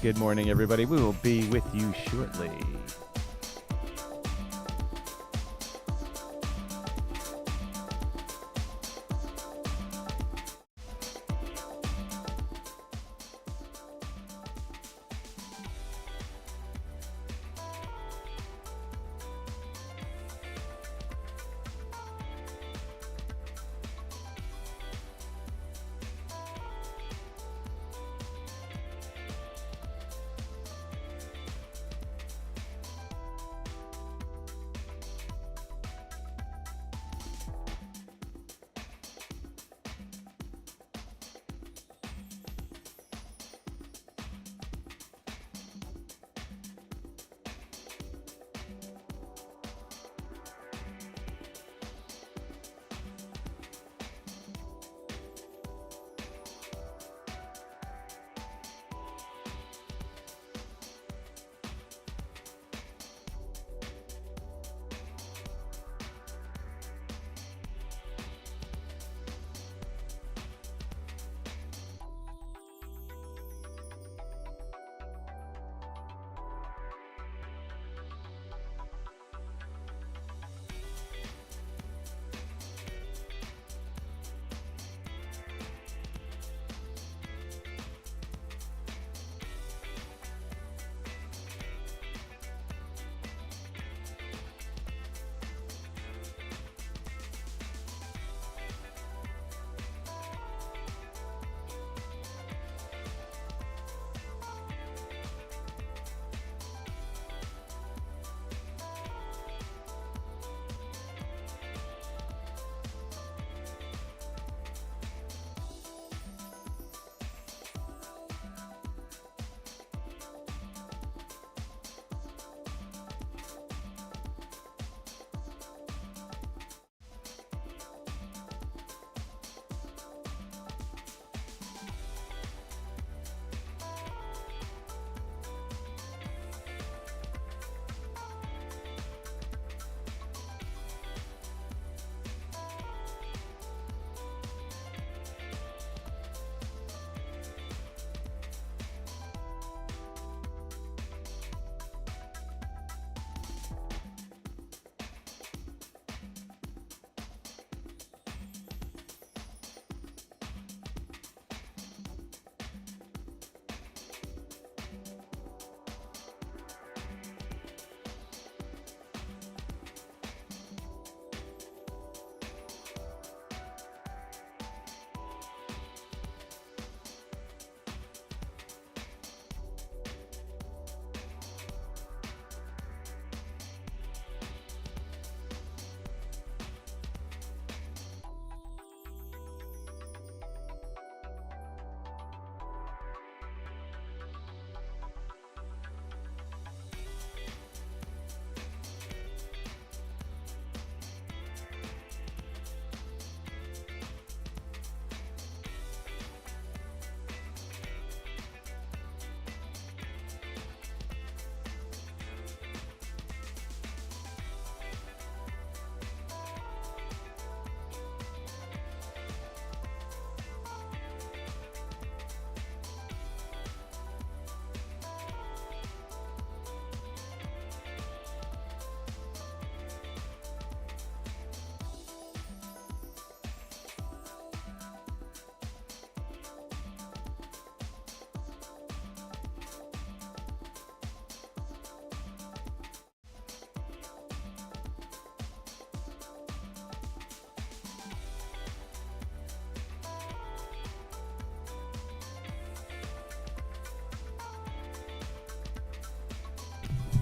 Good morning, everybody. We will be with you shortly.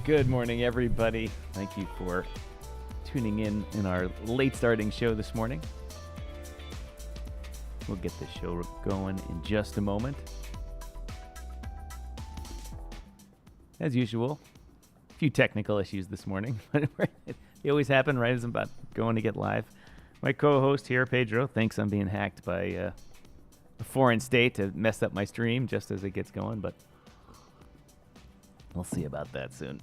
Good morning, everybody. Thank you for tuning in our late starting show this morning. We'll get this show going in just a moment. As usual, a few technical issues this morning. They always happen right as I'm about going to get live. My co-host here, Pedro, thinks I'm being hacked by a foreign state to mess up my stream just as it gets going, but we'll see about that soon.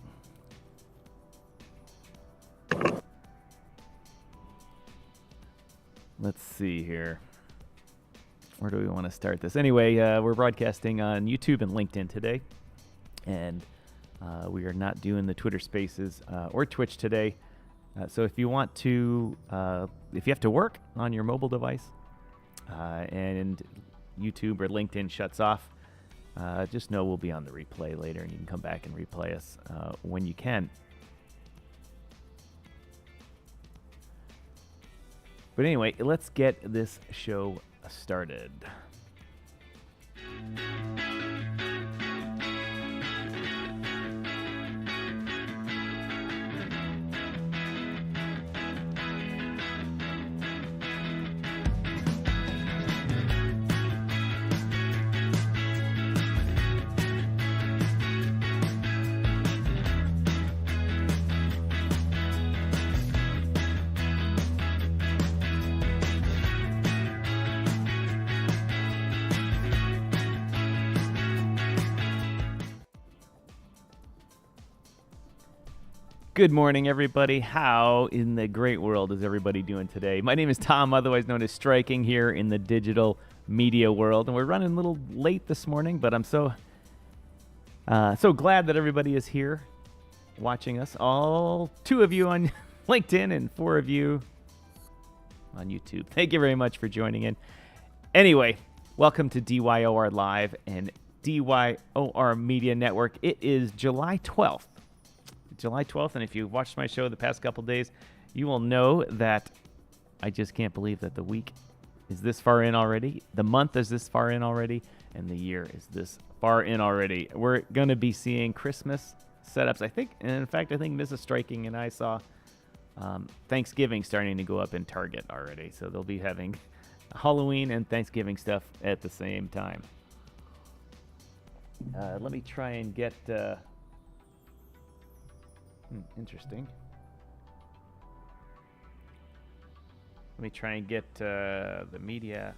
Let's see here. Where do we want to start this? Anyway, we're broadcasting on YouTube and LinkedIn today. And we are not doing the Twitter Spaces or Twitch today. So if you want to, if you have to work on your mobile device and YouTube or LinkedIn shuts off, just know we'll be on the replay later, and you can come back and replay us when you can. But anyway, let's get this show started. Good morning, everybody. How in the great world is everybody doing today? My name is Tom, otherwise known as Striking, here in the digital media world. And we're running a little late this morning, but I'm so glad that everybody is here watching us. All 2 of you on LinkedIn and 4 of you on YouTube. Thank you very much for joining in. Anyway, welcome to DYOR Live and DYOR Media Network. It is July 12th. And if you've watched my show the past couple days, you will know that I just can't believe that the week is this far in already, the month is this far in already, and the year is this far in already. We're going to be seeing Christmas setups, I think, and in fact, I think Mrs. Striking and I saw Thanksgiving starting to go up in Target already, so they'll be having Halloween and Thanksgiving stuff at the same time. Let me try and get... interesting. Let me try and get the media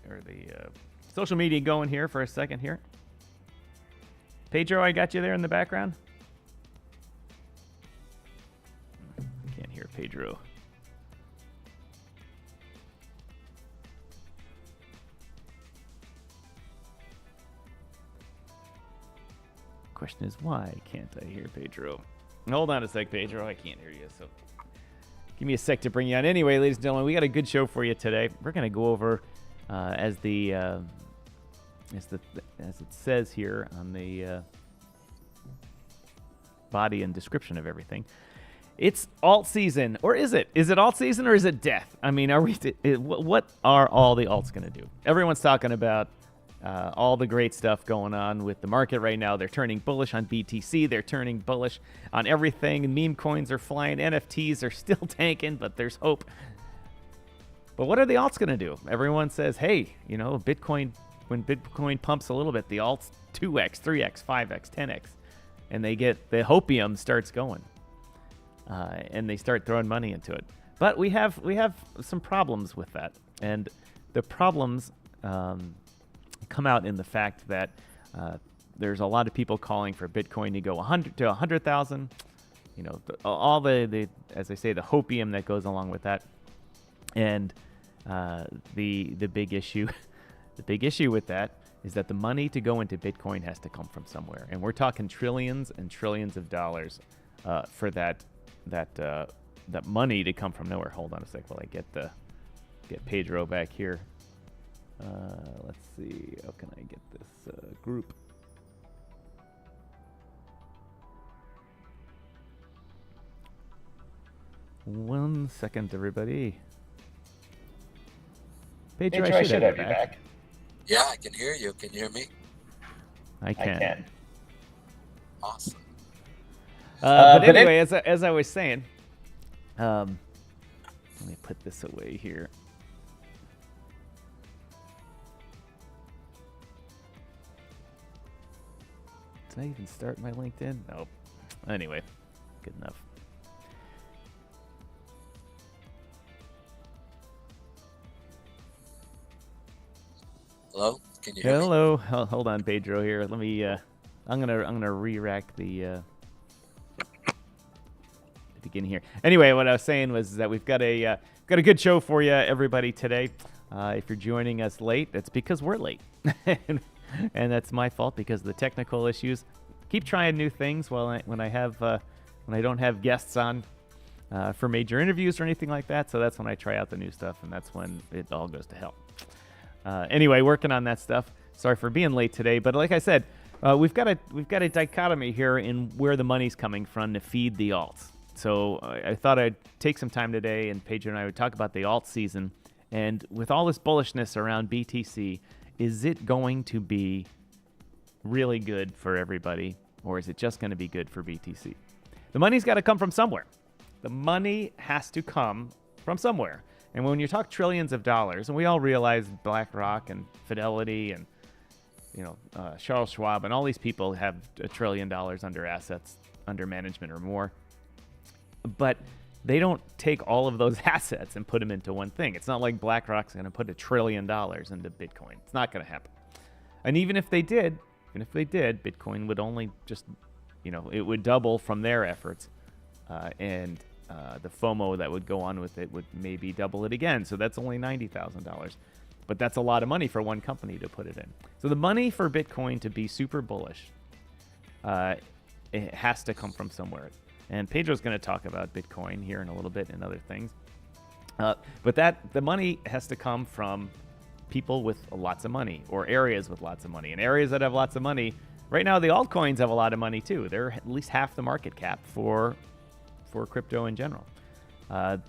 or the social media going here for a second here. Pedro, I got you there in the background. Can't hear Pedro. Question is, why can't I hear Pedro? Hold on a sec, Pedro. I can't hear you, so give me a sec to bring you on. Anyway, ladies and gentlemen, we got a good show for you today. We're going to go over, as it says here on the body and description of everything, it's alt season, or is it? Is it alt season or is it death? I mean, what are all the alts going to do? Everyone's talking about all the great stuff going on with the market right now. They're turning bullish on BTC. They're turning bullish on everything. Meme coins are flying. NFTs are still tanking, but there's hope. But what are the alts going to do? Everyone says, hey, you know, Bitcoin, when Bitcoin pumps a little bit, the alts 2x, 3x, 5x, 10x. And they get, the hopium starts going. And they start throwing money into it. But we have some problems with that. And the problems... come out in the fact that there's a lot of people calling for Bitcoin to go 100 to 100,000. You know, all the as I say, the hopium that goes along with that, and the big issue, the big issue with that is that the money to go into Bitcoin has to come from somewhere, and we're talking trillions and trillions of dollars for that money to come from nowhere. Hold on a sec while I get Pedro back here. Let's see, how can I get this group? One second, everybody. Pedro, I should have you back. Yeah, I can hear you. Can you hear me? I can. Awesome. But anyway, as I was saying, let me put this away here. Did I even start my LinkedIn? Nope. Anyway, good enough. Hello? Can you hear me? Hello. Hold on, Pedro here. Let me I'm gonna re-rack the begin here. Anyway, what I was saying was that we've got a good show for you, everybody, today. If you're joining us late, that's because we're late. And that's my fault because of the technical issues. keep trying new things when I don't have guests on for major interviews or anything like that. So that's when I try out the new stuff, and that's when it all goes to hell. Anyway, working on that stuff. Sorry for being late today, but like I said, we've got a dichotomy here in where the money's coming from to feed the alts. So I thought I'd take some time today, and Pedro and I would talk about the alt season. And with all this bullishness around BTC, is it going to be really good for everybody, or is it just going to be good for BTC? The money's got to come from somewhere. The money has to come from somewhere. And when you talk trillions of dollars, and we all realize BlackRock and Fidelity and Charles Schwab and all these people have $1 trillion under assets under management or more, but they don't take all of those assets and put them into one thing. It's not like BlackRock's going to put $1 trillion into Bitcoin. It's not going to happen. And even if they did, Bitcoin would only just, it would double from their efforts. And the FOMO that would go on with it would maybe double it again. So that's only $90,000. But that's a lot of money for one company to put it in. So the money for Bitcoin to be super bullish, it has to come from somewhere. And Pedro's going to talk about Bitcoin here in a little bit and other things. But the money has to come from people with lots of money or areas with lots of money. And areas that have lots of money, right now the altcoins have a lot of money too. They're at least half the market cap for crypto in general.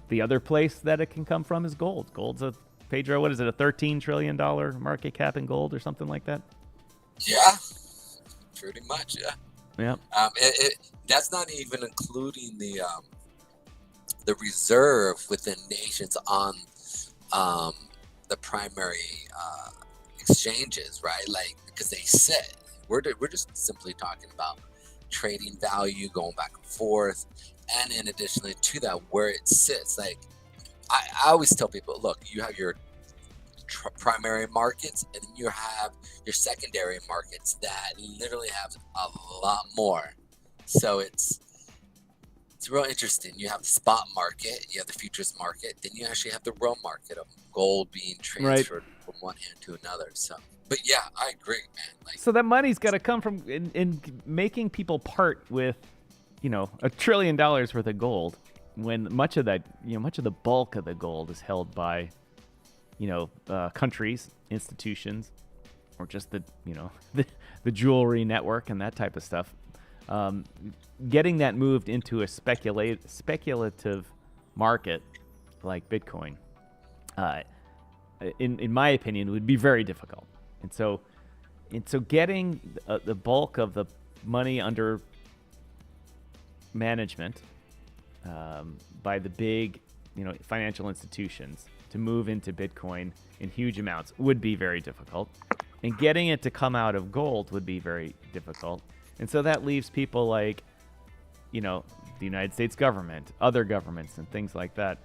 The other place that it can come from is gold. Gold's Pedro, what is it, a $13 trillion market cap in gold or something like that? Yeah, pretty much, yeah. Yeah. That's not even including the reserve within nations on the primary exchanges, right? Like, because they sit. We're just simply talking about trading value, going back and forth, and in addition to that, where it sits. Like, I always tell people, look, you have your primary markets, and then you have your secondary markets that literally have a lot more. So it's real interesting. You have the spot market, you have the futures market, then you actually have the real market of gold being transferred from one hand to another. So, but yeah, I agree, man. Like, so that money's got to come from in making people part with, $1 trillion worth of gold, when much of the bulk of the gold is held by, countries, institutions, or just the jewelry network and that type of stuff. Getting that moved into a speculative market like Bitcoin, in my opinion, would be very difficult. And so getting the bulk of the money under management by the big, financial institutions to move into Bitcoin in huge amounts would be very difficult. And getting it to come out of gold would be very difficult. And so that leaves people like, the United States government, other governments and things like that,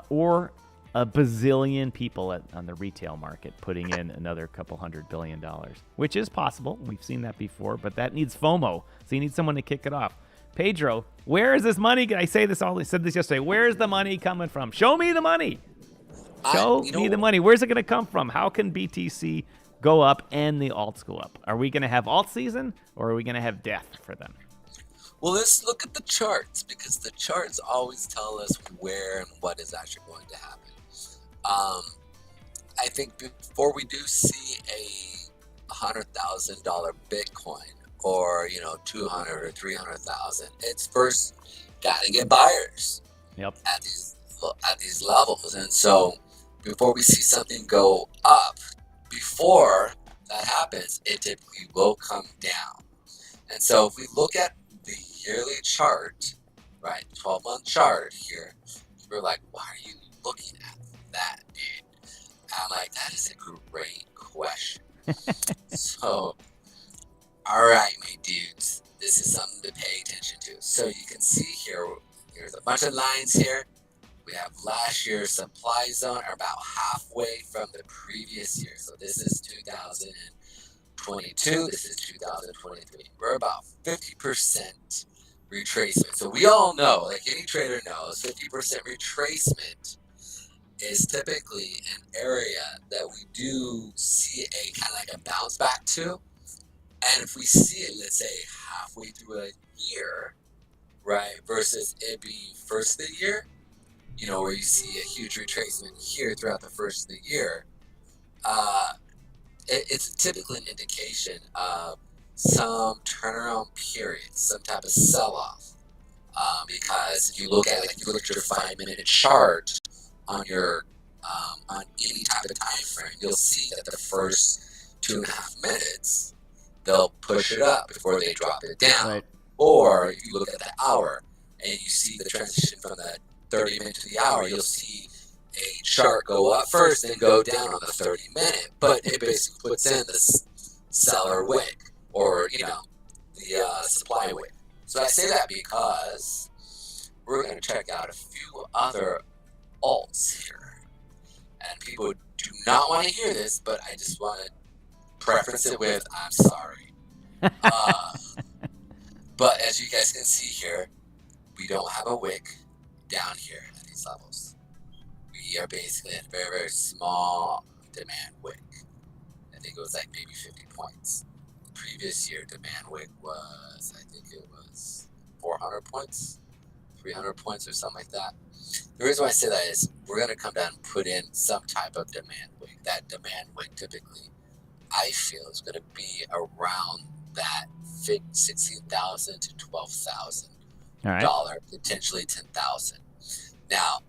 or a bazillion people on the retail market putting in another couple $100 billion, which is possible. We've seen that before, but that needs FOMO. So you need someone to kick it off. Pedro, where is this money? I said this yesterday. Where is the money coming from? Show me the money. Show me the money. Where's it going to come from? How can BTC go up and the alts go up? Are we going to have alt season, or are we going to have death for them? Well, let's look at the charts, because the charts always tell us where and what is actually going to happen. I think before we do see a $100,000 Bitcoin, or 200 or 300,000, it's first got to get buyers. Yep. At these levels, and so before we see something go up, before that happens, it typically will come down. And so if we look at the yearly chart, right, 12-month chart here, we're like, why are you looking at that, dude? I'm like, that is a great question. So, all right, my dudes, this is something to pay attention to. So you can see here's a bunch of lines here. We have last year's supply zone, are about halfway from the previous year. So this is 2022. This is 2023. We're about 50% retracement. So we all know, like any trader knows, 50% retracement is typically an area that we do see a kind of like a bounce back to. And if we see it, let's say halfway through a year, right, versus it being first of the year, where you see a huge retracement here throughout the first of the year, it's typically an indication of some turnaround period, some type of sell-off. Because if you look at your 5-minute chart on your on any type of time frame, you'll see that the first 2.5 minutes they'll push it up before they drop it down. Right. Or if you look at the hour and you see the transition from the 30-minute to the hour, you'll see a chart go up first and go down on the 30-minute, but it basically puts in the seller wick, or the supply wick. So I say that because we're going to check out a few other alts here, and people do not want to hear this, but I just want to preference it with I'm sorry. But as you guys can see here, we don't have a wick down here at these levels. We are basically at a very, very small demand wick. I think it was like maybe 50 points. The previous year demand wick was, I think it was 400 points, 300 points or something like that. The reason why I say that is we're going to come down and put in some type of demand wick. That demand wick typically, I feel, is going to be around that $16,000 to $12,000, potentially $10,000. Now,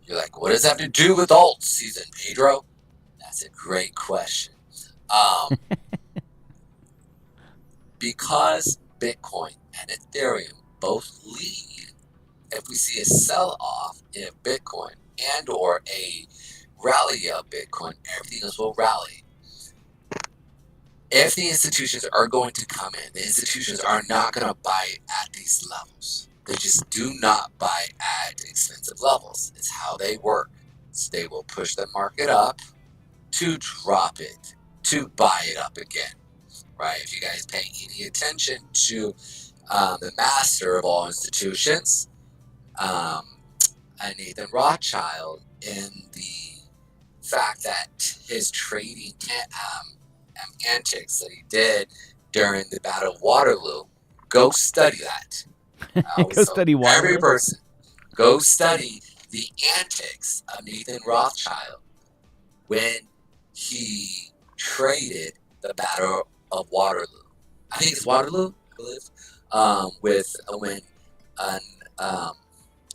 you're like, what does that have to do with alt season, Pedro? That's a great question. Because Bitcoin and Ethereum both lead, if we see a sell-off in Bitcoin and or a rally of Bitcoin, everything else will rally. If the institutions are going to come in, the institutions are not going to buy at these levels. They just do not buy at expensive levels. It's how they work. So they will push the market up to drop it, to buy it up again, right? If you guys pay any attention to the master of all institutions, Nathan Rothschild, in the fact that his trading antics that he did during the Battle of Waterloo, go study that. Go study Waterloo. Every person, go study the antics of Nathan Rothschild when he traded the Battle of Waterloo. I think it's Waterloo, I believe, with when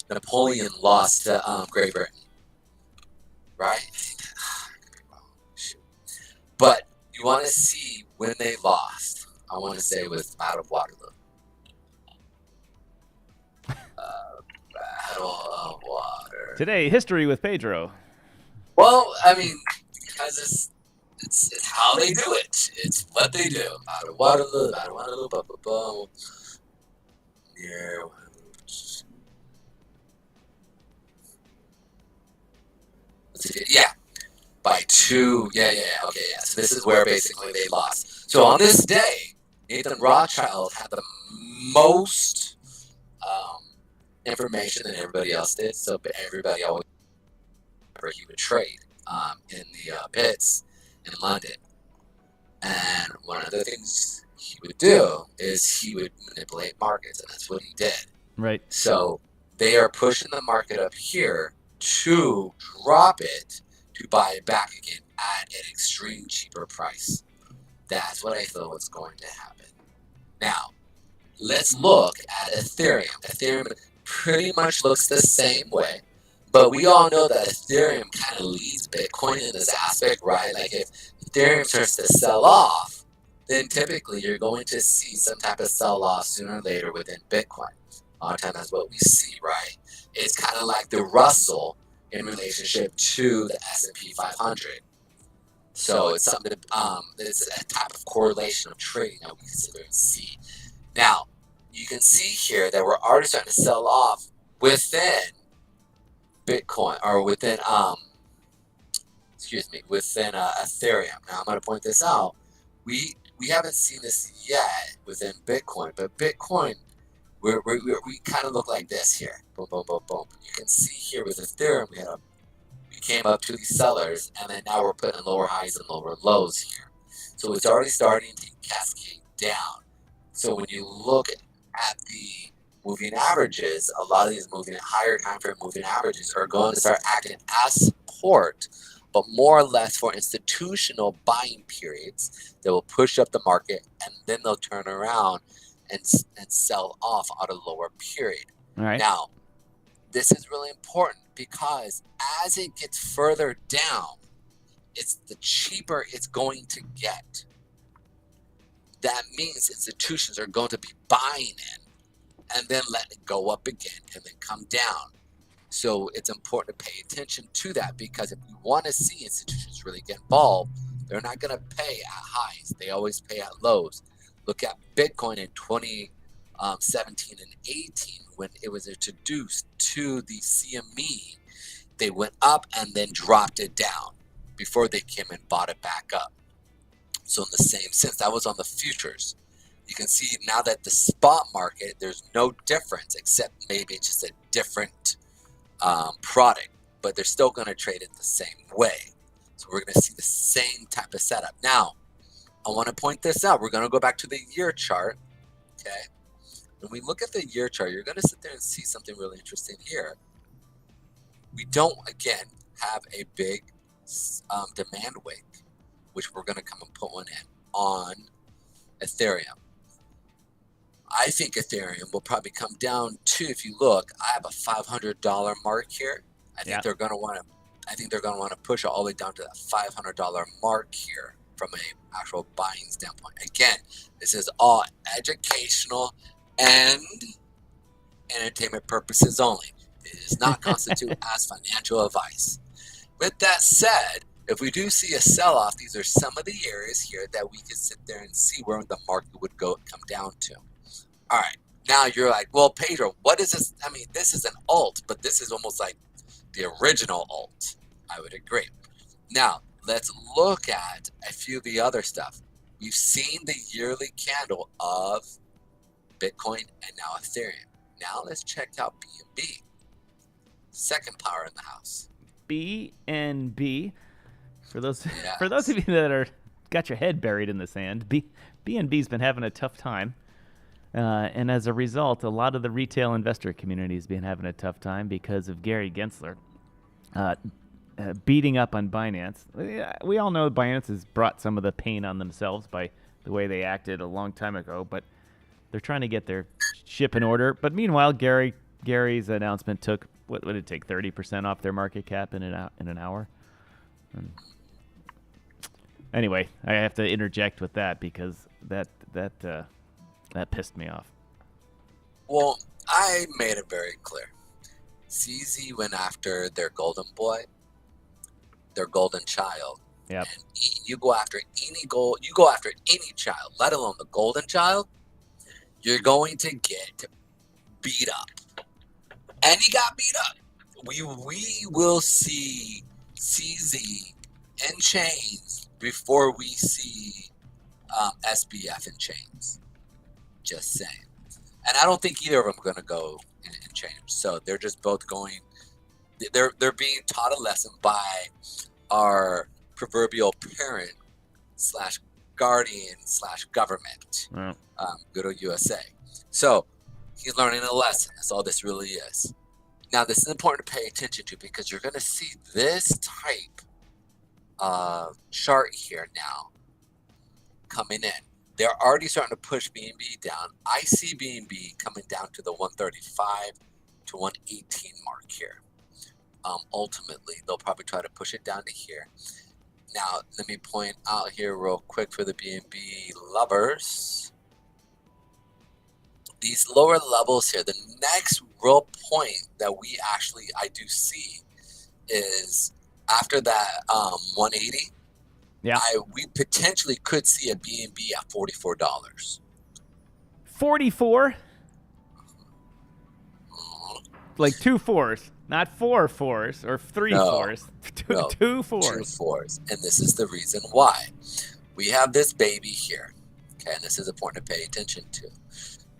Napoleon lost to Great Britain, right? But you want to see when they lost. I want to say it was Battle of Waterloo. Battle of Water. Today, history with Pedro. Well, I mean, because it's how they do it. It's what they do. Battle of Waterloo, Battle of Waterloo, boom. Yeah. Yeah. By 2. Yeah. Okay, yeah. So this is where basically they lost. So on this day, Nathan Rothschild had the most information than everybody else did. So everybody always remember he would trade in the pits in London. And one of the things he would do is he would manipulate markets, and that's what he did. Right. So they are pushing the market up here to drop it, to buy it back again at an extreme cheaper price. That's what I feel is going to happen. Now, let's look at Ethereum. Ethereum pretty much looks the same way, but we all know that Ethereum kind of leads Bitcoin in this aspect, right? Like if Ethereum starts to sell off, then typically you're going to see some type of sell-off sooner or later within Bitcoin. A lot of times that's what we see, right? It's kind of like the Russell in relationship to the S&P 500. So it's something, it's a type of correlation of trading that we consider and see. Now, you can see here that we're already starting to sell off within Bitcoin, or within, within Ethereum. Now, I'm going to point this out. We haven't seen this yet within Bitcoin, but Bitcoin, we kind of look like this here. Boom, boom, boom, boom. You can see here with Ethereum, we came up to these sellers, and then now we're putting lower highs and lower lows here. So it's already starting to cascade down. So when you look at the moving averages, a lot of these higher time frame moving averages are going to start acting as support, but more or less for institutional buying periods that will push up the market, and then they'll turn around and sell off at a lower period. All right. Now, this is really important because as it gets further down, it's the cheaper it's going to get. That means institutions are going to be buying in and then let it go up again and then come down. So it's important to pay attention to that, because if we want to see institutions really get involved, they're not going to pay at highs. They always pay at lows. Look at Bitcoin in 2017 and 18 when it was introduced to the CME. They went up and then dropped it down before they came and bought it back up. So in the same sense, that was on the futures. You can see now that the spot market, there's no difference, except maybe it's just a different product, but they're still going to trade it the same way. So we're going to see the same type of setup. Now, I want to point this out. We're going to go back to the year chart. Okay. When we look at the year chart, you're going to sit there and see something really interesting here. We don't, again, have a big demand wave, which we're going to come and put one in on Ethereum. I think Ethereum will probably come down to, if you look, I have a $500 mark here. I think they're going to want to push it all the way down to that $500 mark here from an actual buying standpoint. Again, this is all educational and entertainment purposes only. It does not constitute as financial advice. With that said, if we do see a sell-off, these are some of the areas here that we can sit there and see where the market would come down to. All right, now you're like, well, Pedro, what is this? I mean, this is an alt, but this is almost like the original alt. I would agree. Now, let's look at a few of the other stuff. We've seen the yearly candle of Bitcoin and now Ethereum. Now let's check out BNB. Second power in the house. BNB. For those of you that got your head buried in the sand, BNB's been having a tough time. And as a result, a lot of the retail investor community has been having a tough time because of Gary Gensler beating up on Binance. We all know Binance has brought some of the pain on themselves by the way they acted a long time ago, but they're trying to get their ship in order. But meanwhile, Gary's announcement took, what would it take, 30% off their market cap in an hour? Anyway, I have to interject with that because that pissed me off. Well, I made it very clear. CZ went after their golden boy, their golden child. Yeah. And you go after any child, let alone the golden child, you're going to get beat up. And he got beat up. We will see CZ in chains before we see SBF in chains. Just saying. And I don't think either of them are going to go in chains. So they're just both going. They're being taught a lesson by our proverbial parent / guardian / government. Good old USA. So he's learning a lesson. That's all this really is. Now, this is important to pay attention to because you're going to see this type of chart here now coming in. They're already starting to push BNB down. I see BNB coming down to the 135 to 118 mark here. Ultimately, they'll probably try to push it down to here. Now, let me point out here real quick for the BNB lovers. These lower levels here, the next real point that I do see is after that 180. Yeah, we potentially could see a BNB at $44. 44? Like 2 4s, not 4 4s or 3 4s. Two fours. 2 4s. And this is the reason why. We have this baby here. Okay, and this is important to pay attention to.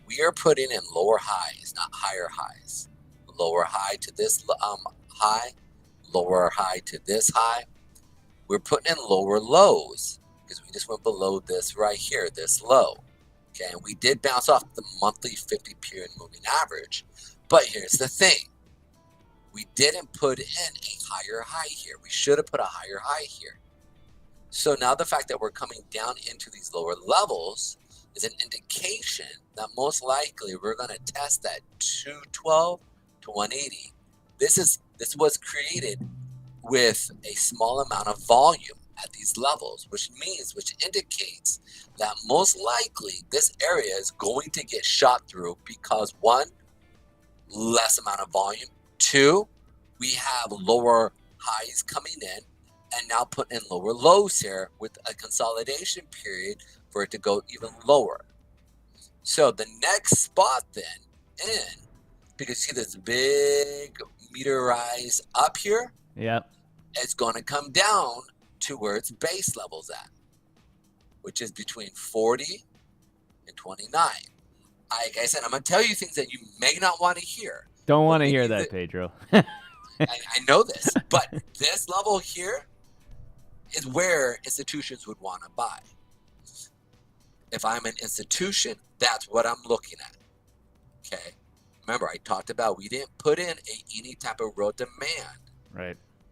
We are putting in lower highs, not higher highs. Lower high to this high, lower high to this high. We're putting in lower lows because we just went below this right here, this low. Okay, and we did bounce off the monthly 50 period moving average. But here's the thing. We didn't put in a higher high here. We should have put a higher high here. So now the fact that we're coming down into these lower levels is an indication that most likely we're going to test that 212 to 180. This was created with a small amount of volume at these levels, which indicates that most likely this area is going to get shot through because, one, less amount of volume. Two, we have lower highs coming in and now putting in lower lows here with a consolidation period for it to go even lower. So the next spot then because you see this big meter rise up here, it's going to come down to where its base level's at, which is between 40 and 29. Like I said, I'm going to tell you things that you may not want to hear. Don't want to hear that, Pedro. I know this, but this level here is where institutions would want to buy. If I'm an institution, that's what I'm looking at. Okay. Remember, I talked about we didn't put in any type of real demand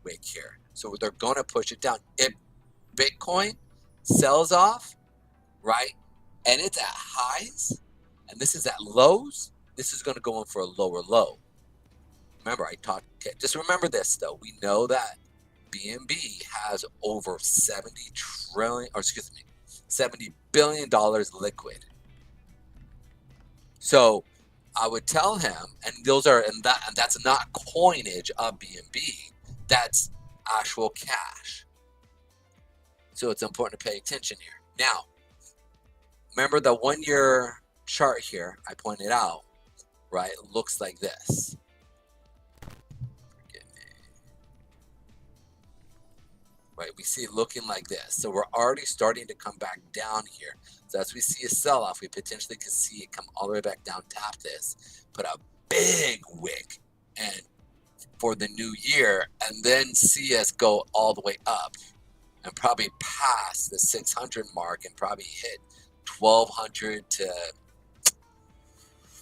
wick here. So they're going to push it down. If Bitcoin sells off, right, and it's at highs, and this is at lows, this is going to go in for a lower low. Remember, just remember this, though. We know that BNB has over $70 billion liquid. So I would tell him, and that's not coinage of BNB, that's actual cash. So it's important to pay attention here. Now, remember the 1 year chart here I pointed out, right? It looks like this. Right, we see it looking like this. So we're already starting to come back down here. So as we see a sell-off, we potentially could see it come all the way back down, tap this, put a big wick and for the new year, and then see us go all the way up and probably pass the 600 mark and probably hit 1200 to,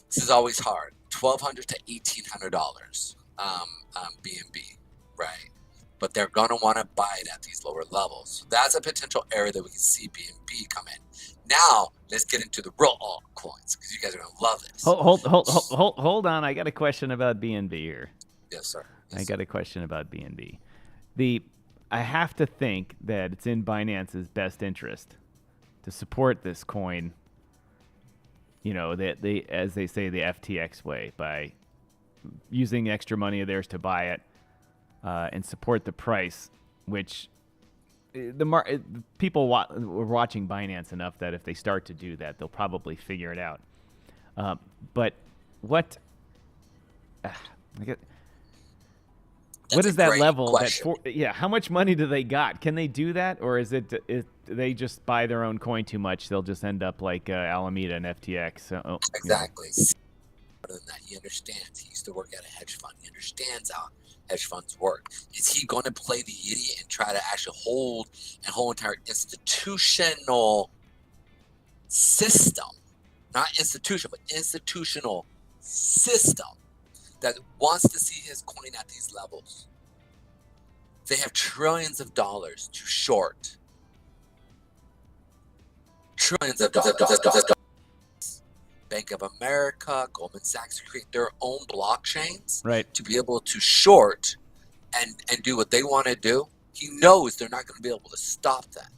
this is always hard, $1,200 to $1,800 BNB, right? But they're going to want to buy it at these lower levels. So that's a potential area that we can see BNB come in. Now, let's get into the real altcoins because you guys are going to love this. Hold on. I got a question about BNB here. Yes, sir. I got a question about BNB. I have to think that it's in Binance's best interest to support this coin, you know, as they say, the FTX way, by using extra money of theirs to buy it. And support the price, which people were watching Binance enough that if they start to do that, they'll probably figure it out. But what is that level? How much money do they got? Can they do that, or is they just buy their own coin too much? They'll just end up like Alameda and FTX. Exactly. Than that, he understands. He used to work at a hedge fund. He understands how hedge funds work. Is he going to play the idiot and try to actually hold a whole entire institutional system, not institution, but institutional system that wants to see his coin at these levels? They have trillions of dollars to short. Trillions of dollars. Bank of America, Goldman Sachs create their own blockchains to be able to short and do what they want to do. He knows they're not going to be able to stop that.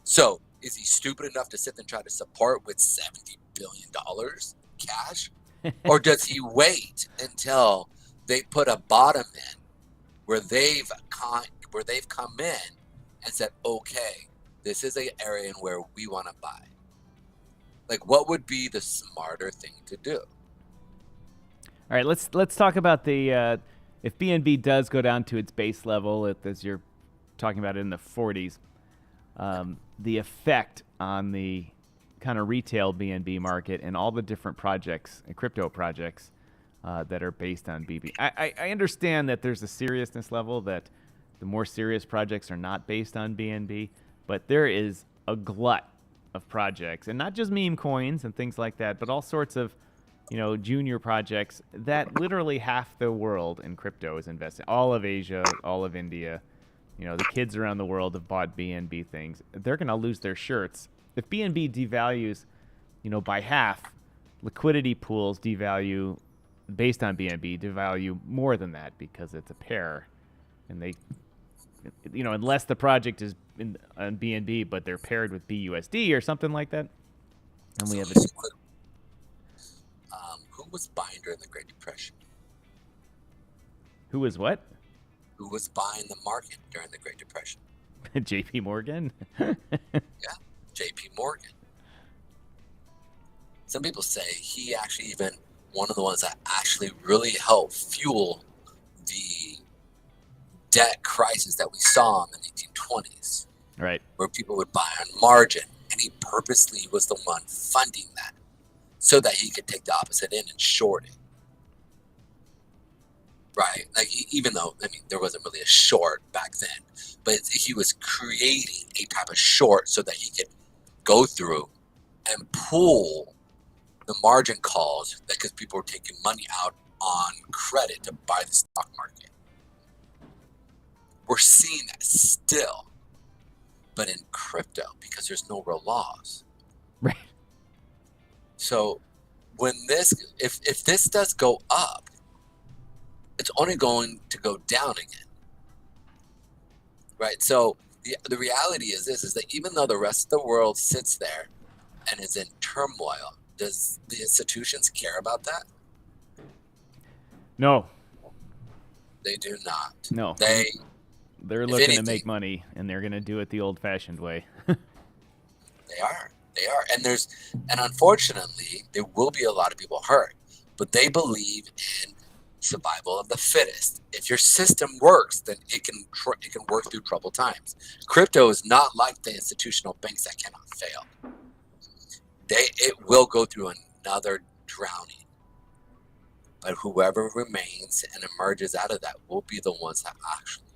So is he stupid enough to sit there and try to support with $70 billion cash? Or does he wait until they put a bottom in where they've come in and said, okay, this is an area in where we want to buy? Like, what would be the smarter thing to do? All right, let's talk about the if BNB does go down to its base level, as you're talking about it in the 40s, the effect on the kind of retail BNB market and all the different projects and crypto projects that are based on BB. I understand that there's a seriousness level that the more serious projects are not based on BNB, but there is a glut of projects, and not just meme coins and things like that, but all sorts of, junior projects that literally half the world in crypto is investing. All of Asia, all of India, the kids around the world have bought BNB things. They're going to lose their shirts. If BNB devalues, by half, liquidity pools devalue based on BNB, devalue more than that because it's a pair. And they, unless the project is on BNB, but they're paired with BUSD or something like that. And we have who was buying during the Great Depression? Who was what? Who was buying the market during the Great Depression? JP Morgan? Yeah, JP Morgan. Some people say he actually even one of the ones that actually really helped fuel the debt crisis that we saw in the 1920s. Right. Where people would buy on margin, and he purposely was the one funding that so that he could take the opposite end and short it. Right? Like, even though, there wasn't really a short back then, but he was creating a type of short so that he could go through and pull the margin calls because people were taking money out on credit to buy the stock market. We're seeing that still, but in crypto because there's no real laws. Right. So when if this does go up, it's only going to go down again. Right. So the reality is that even though the rest of the world sits there and is in turmoil, does the institutions care about that? No. They do not. No. They're looking to make money, and they're going to do it the old-fashioned way. They are. And unfortunately, there will be a lot of people hurt, but they believe in survival of the fittest. If your system works, then it can work through troubled times. Crypto is not like the institutional banks that cannot fail. It will go through another drowning, but whoever remains and emerges out of that will be the ones that actually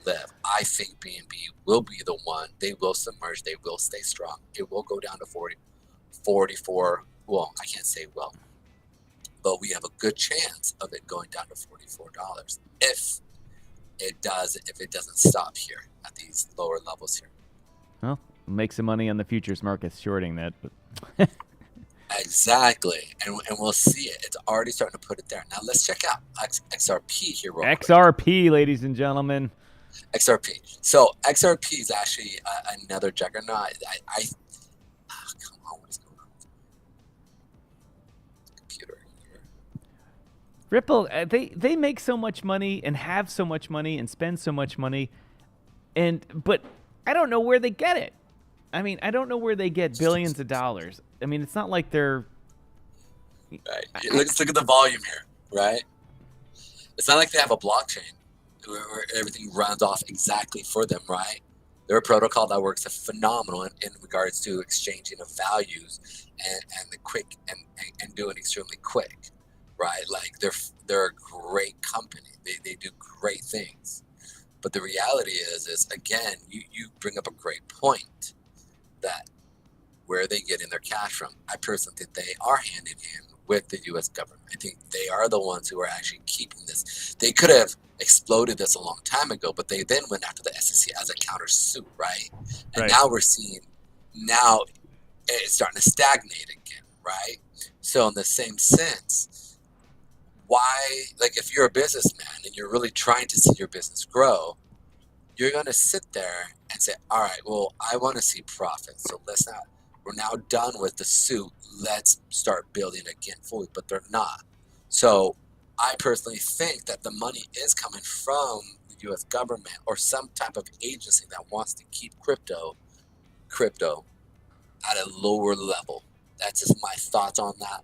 live. I think BNB will be the one. They will submerge. They will stay strong. It will go down to 44. Well, I can't say well, but we have a good chance of it going down to $44 if it doesn't stop here at these lower levels here. Well, make some money on the futures markets shorting that, but exactly, and we'll see it. It's already starting to put it there. Now let's check out XRP here. XRP, ladies and gentlemen. XRP. So XRP is actually another juggernaut. Come on, what is going on with the computer here? Ripple, they make so much money and have so much money and spend so much money, but I don't know where they get it. I don't know where they get billions of dollars. It's not like they're... Right. Let's look at the volume here, right? It's not like they have a blockchain where everything runs off exactly for them, right? They're a protocol that works phenomenal in regards to exchanging of values and the quick and doing extremely quick, right? Like they're a great company. They do great things. But the reality is again, you bring up a great point that where are they getting their cash from? I personally think they are hand in hand with the U.S. government. I think they are the ones who are actually keeping this. They could have exploded this a long time ago, but they then went after the SEC as a countersuit, right? And now we're seeing, it's starting to stagnate again, right? So in the same sense, why, like if you're a businessman and you're really trying to see your business grow, you're going to sit there and say, all right, well, I want to see profits. So we're now done with the suit. Let's start building again fully, but they're not. So I personally think that the money is coming from the U.S. government or some type of agency that wants to keep crypto at a lower level. That's just my thoughts on that.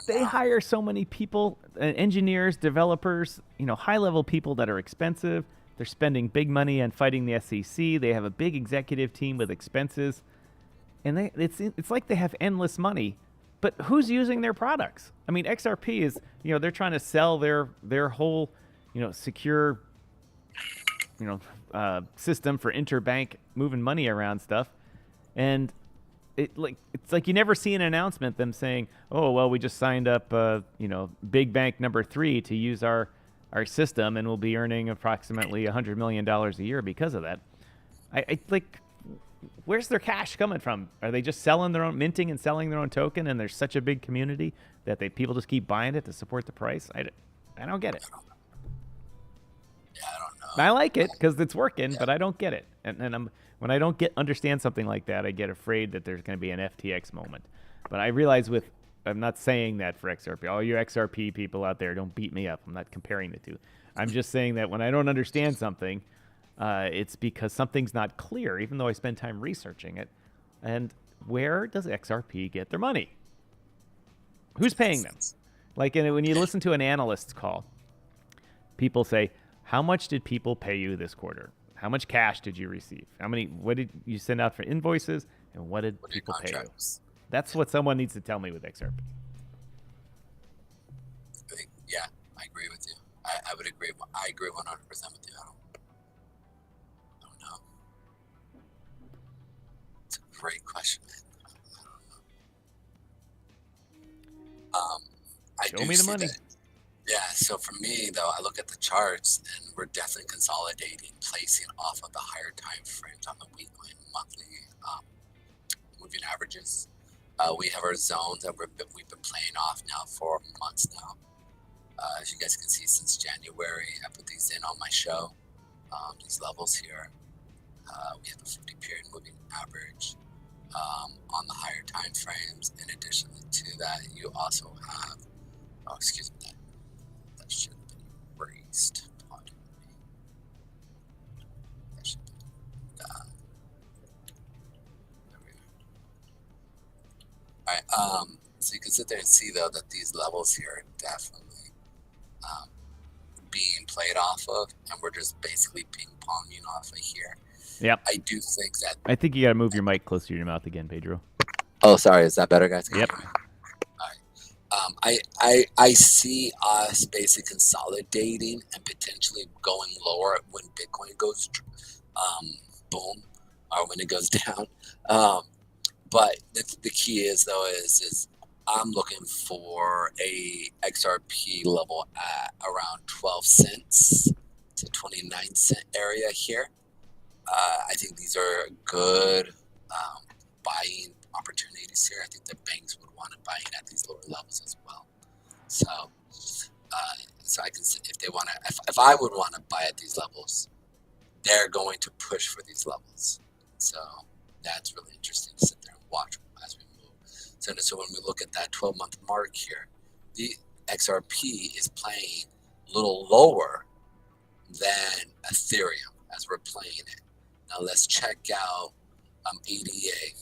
They hire so many people, engineers, developers, high-level people that are expensive. They're spending big money on fighting the SEC. They have a big executive team with expenses. And it's like they have endless money. But who's using their products? XRP is, they're trying to sell their whole, secure, system for interbank moving money around stuff. And it's like you never see an announcement them saying, "Oh, well, we just signed up, big bank number 3 to use our system, and we'll be earning approximately $100 million a year because of that." I like, where's their cash coming from? Are they just selling their own, minting and selling their own token, and there's such a big community that people just keep buying it to support the price? I don't get it. Yeah, I don't know. I like it because it's working, but I don't get it. And when I don't understand something like that, I get afraid that there's going to be an FTX moment. But I realize I'm not saying that for XRP. All you XRP people out there, don't beat me up. I'm not comparing the two. I'm just saying that when I don't understand something, it's because something's not clear, even though I spend time researching it. And where does XRP get their money? Who's paying them? Like when you listen to an analyst's call, people say, how much did people pay you this quarter? How much cash did you receive? What did you send out for invoices? And what did people pay you? That's what someone needs to tell me with XRP. Yeah, I agree with you. I would agree. I agree 100% with you. I don't know. It's a great question, man. I don't know. Show me the money. Yeah, so for me, though, I look at the charts, and we're definitely consolidating, placing off of the higher time frames on the weekly and monthly moving averages. We have our zones that we've been playing off now for months now. As you guys can see, since January, I put these in on my show, these levels here. We have a 50-period moving average on the higher time frames. In addition to that, you also have, excuse me, that should have been erased. Pardon me. That should have been done. There we go. All right. So you can sit there and see, though, that these levels here are definitely being played off of, and we're just basically ping-ponging off of here. Yep. I do think that... I think you got to move your mic closer to your mouth again, Pedro. Oh, sorry. Is that better, guys? Yep. All right. I see us basically consolidating and potentially going lower when Bitcoin goes boom, or when it goes down. But the key is, though, is I'm looking for a XRP level at around 12 cents to 29 cent area here. I think these are good buying opportunities here. I think the banks would want to buy in at these lower levels as well. So I can see if they want to, if I would want to buy at these levels, they're going to push for these levels. So that's really interesting to sit there and watch as we move. So when we look at that 12-month mark here, the XRP is playing a little lower than Ethereum as we're playing it. Now let's check out ADA.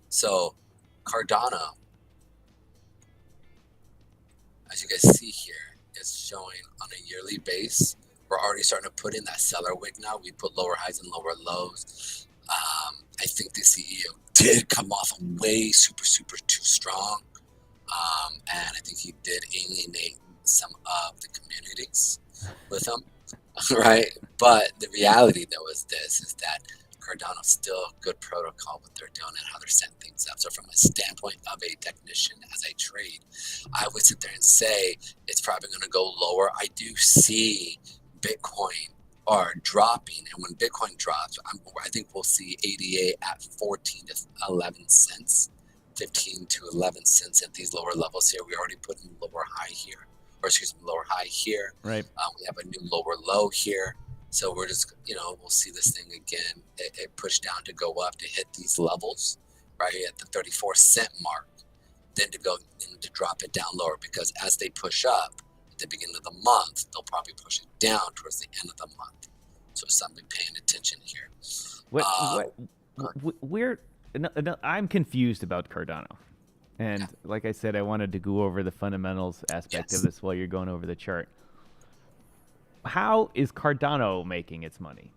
So Cardano, as you guys see here, is showing on a yearly base. We're already starting to put in that seller wick now. We put lower highs and lower lows. I think the CEO did come off way super too strong. And I think he did alienate some of the communities with him, right? But the reality, though, is that Cardano's still a good protocol, what they're doing and how they're setting things up. So from a standpoint of a technician, as I trade, I would sit there and say it's probably going to go lower. I do see Bitcoin are dropping, and when Bitcoin drops, I think we'll see ADA at 14 to 11 cents, 15 to 11 cents at these lower levels here. We already put in lower high here, or excuse me, lower high here. Right. We have a new lower low here. So we're just, we'll see this thing again. It pushed down to go up to hit these levels right here at the 34 cent mark, then to go and to drop it down lower, because as they push up at the beginning of the month, they'll probably push it down towards the end of the month. So something paying attention here. I'm confused about Cardano. And like I said, I wanted to go over the fundamentals aspect of this while you're going over the chart. How is Cardano making its money?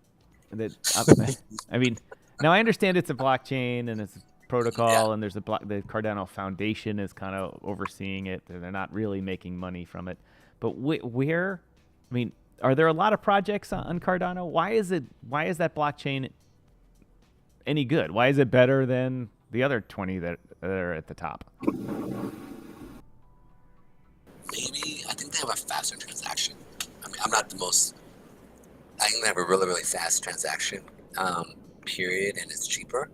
I mean, now I understand it's a blockchain and it's a protocol, and there's the Cardano Foundation is kind of overseeing it. They're not really making money from it. But where? I mean, are there a lot of projects on Cardano? Why is that blockchain any good? Why is it better than the other 20 that are at the top? Maybe I think they have a faster transaction. I mean, I'm not the most. I think they have a really, really fast transaction period, and it's cheaper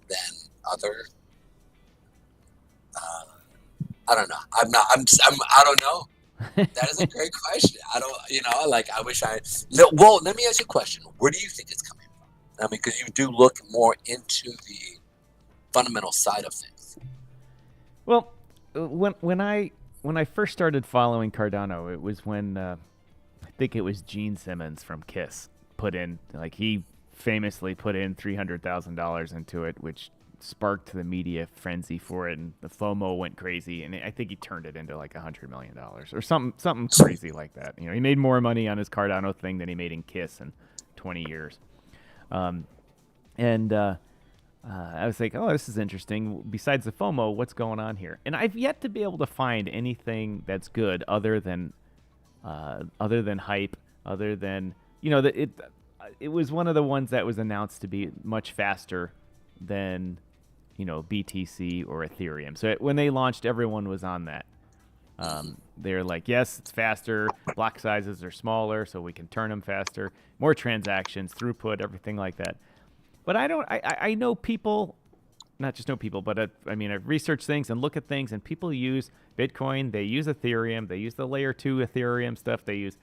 than other. I don't know. I don't know. That is a great question. I don't. I wish I. No, well, let me ask you a question. Where do you think it's coming from? I mean, because you do look more into the fundamental side of things. Well, when I first started following Cardano, it was when I think it was Gene Simmons from Kiss put in, like, he famously put in $300,000 into it, which sparked the media frenzy for it, and the FOMO went crazy, and I think he turned it into like $100 million or something crazy like that. He made more money on his Cardano thing than he made in Kiss in 20 years. I was like, oh, this is interesting. Besides the FOMO, what's going on here? And I've yet to be able to find anything that's good other than hype, other than that it was one of the ones that was announced to be much faster than BTC or Ethereum. So when they launched, everyone was on that. They're like, yes, it's faster. Block sizes are smaller, so we can turn them faster. More transactions, throughput, everything like that. But I know people, not just know people, but I've researched things and look at things, and people use Bitcoin, they use Ethereum, they use the layer 2 Ethereum stuff, they use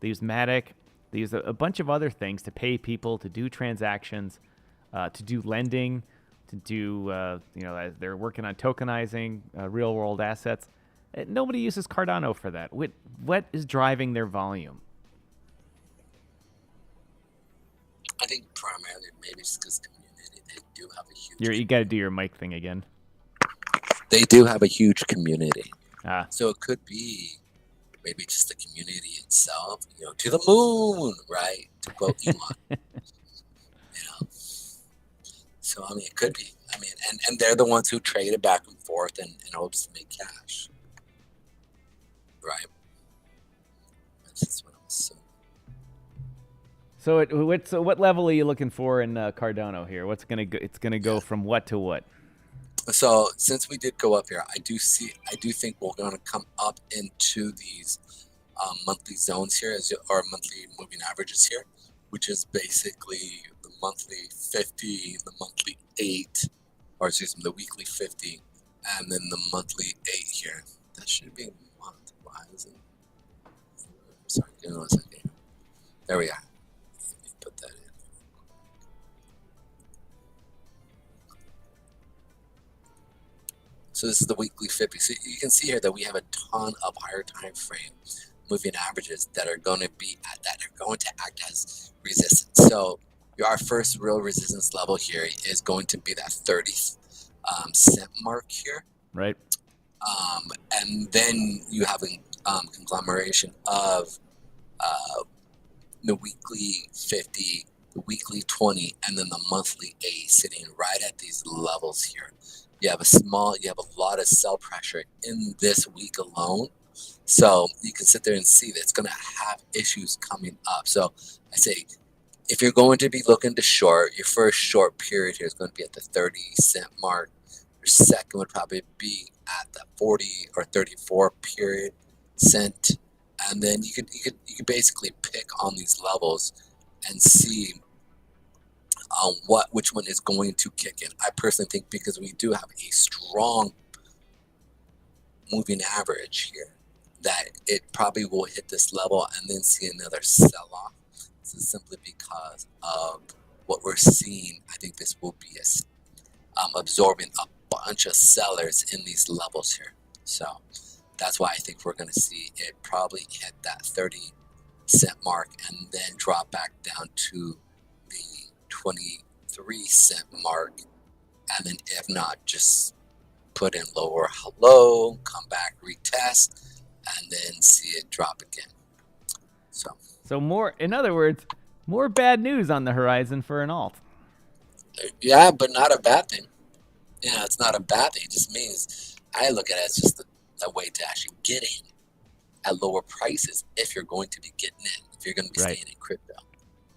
Matic, they use a bunch of other things to pay people to do transactions, to do lending, to do, they're working on tokenizing real world assets. Nobody uses Cardano for that. What is driving their volume? I think primarily maybe it's because community. They do have a huge. You got to do your mic thing again. They do have a huge community. So it could be maybe just the community itself. To the moon, right? To quote Elon. So it could be. And they're the ones who trade it back and forth in hopes to make cash. Right. That's what I'm assuming. So what level are you looking for in Cardano here? What's gonna go? It's gonna go from what to what? So since we did go up here, I do think we're going to come up into these monthly zones here, or monthly moving averages here, which is basically the monthly 50, the monthly 8, or excuse me, the weekly 50, and then the monthly 8 here. That should be a month. Why is it? Sorry, give me 1 second. There we are. Let me put that in. So this is the weekly 50. So you can see here that we have a ton of higher time frame moving averages that are going to be at that are going to act as resistance. So our first real resistance level here is going to be that 30 cent mark here. Right. And then you have a conglomeration of the weekly 50, the weekly 20, and then the monthly 8 sitting right at these levels here. You have a lot of sell pressure in this week alone. So you can sit there and see that it's going to have issues coming up. So I say, if you're going to be looking to short, your first short period here is going to be at the 30 cent mark. Your second would probably be at the 40 or 34 cent. And then you could basically pick on these levels and see which one is going to kick in. I personally think because we do have a strong moving average here, that it probably will hit this level and then see another sell-off. This is simply because of what we're seeing. I think this will be absorbing a bunch of sellers in these levels here. So that's why I think we're going to see it probably hit that 30 cent mark and then drop back down to the 23 cent mark, and then if not, just put in lower hello, come back, retest, and then see it drop again. So more, in other words, more bad news on the horizon for an alt. Yeah, but not a bad thing. Yeah, it's not a bad thing. It just means I look at it as just a way to actually get in at lower prices if you're going to be getting in, if you're going to be staying in crypto.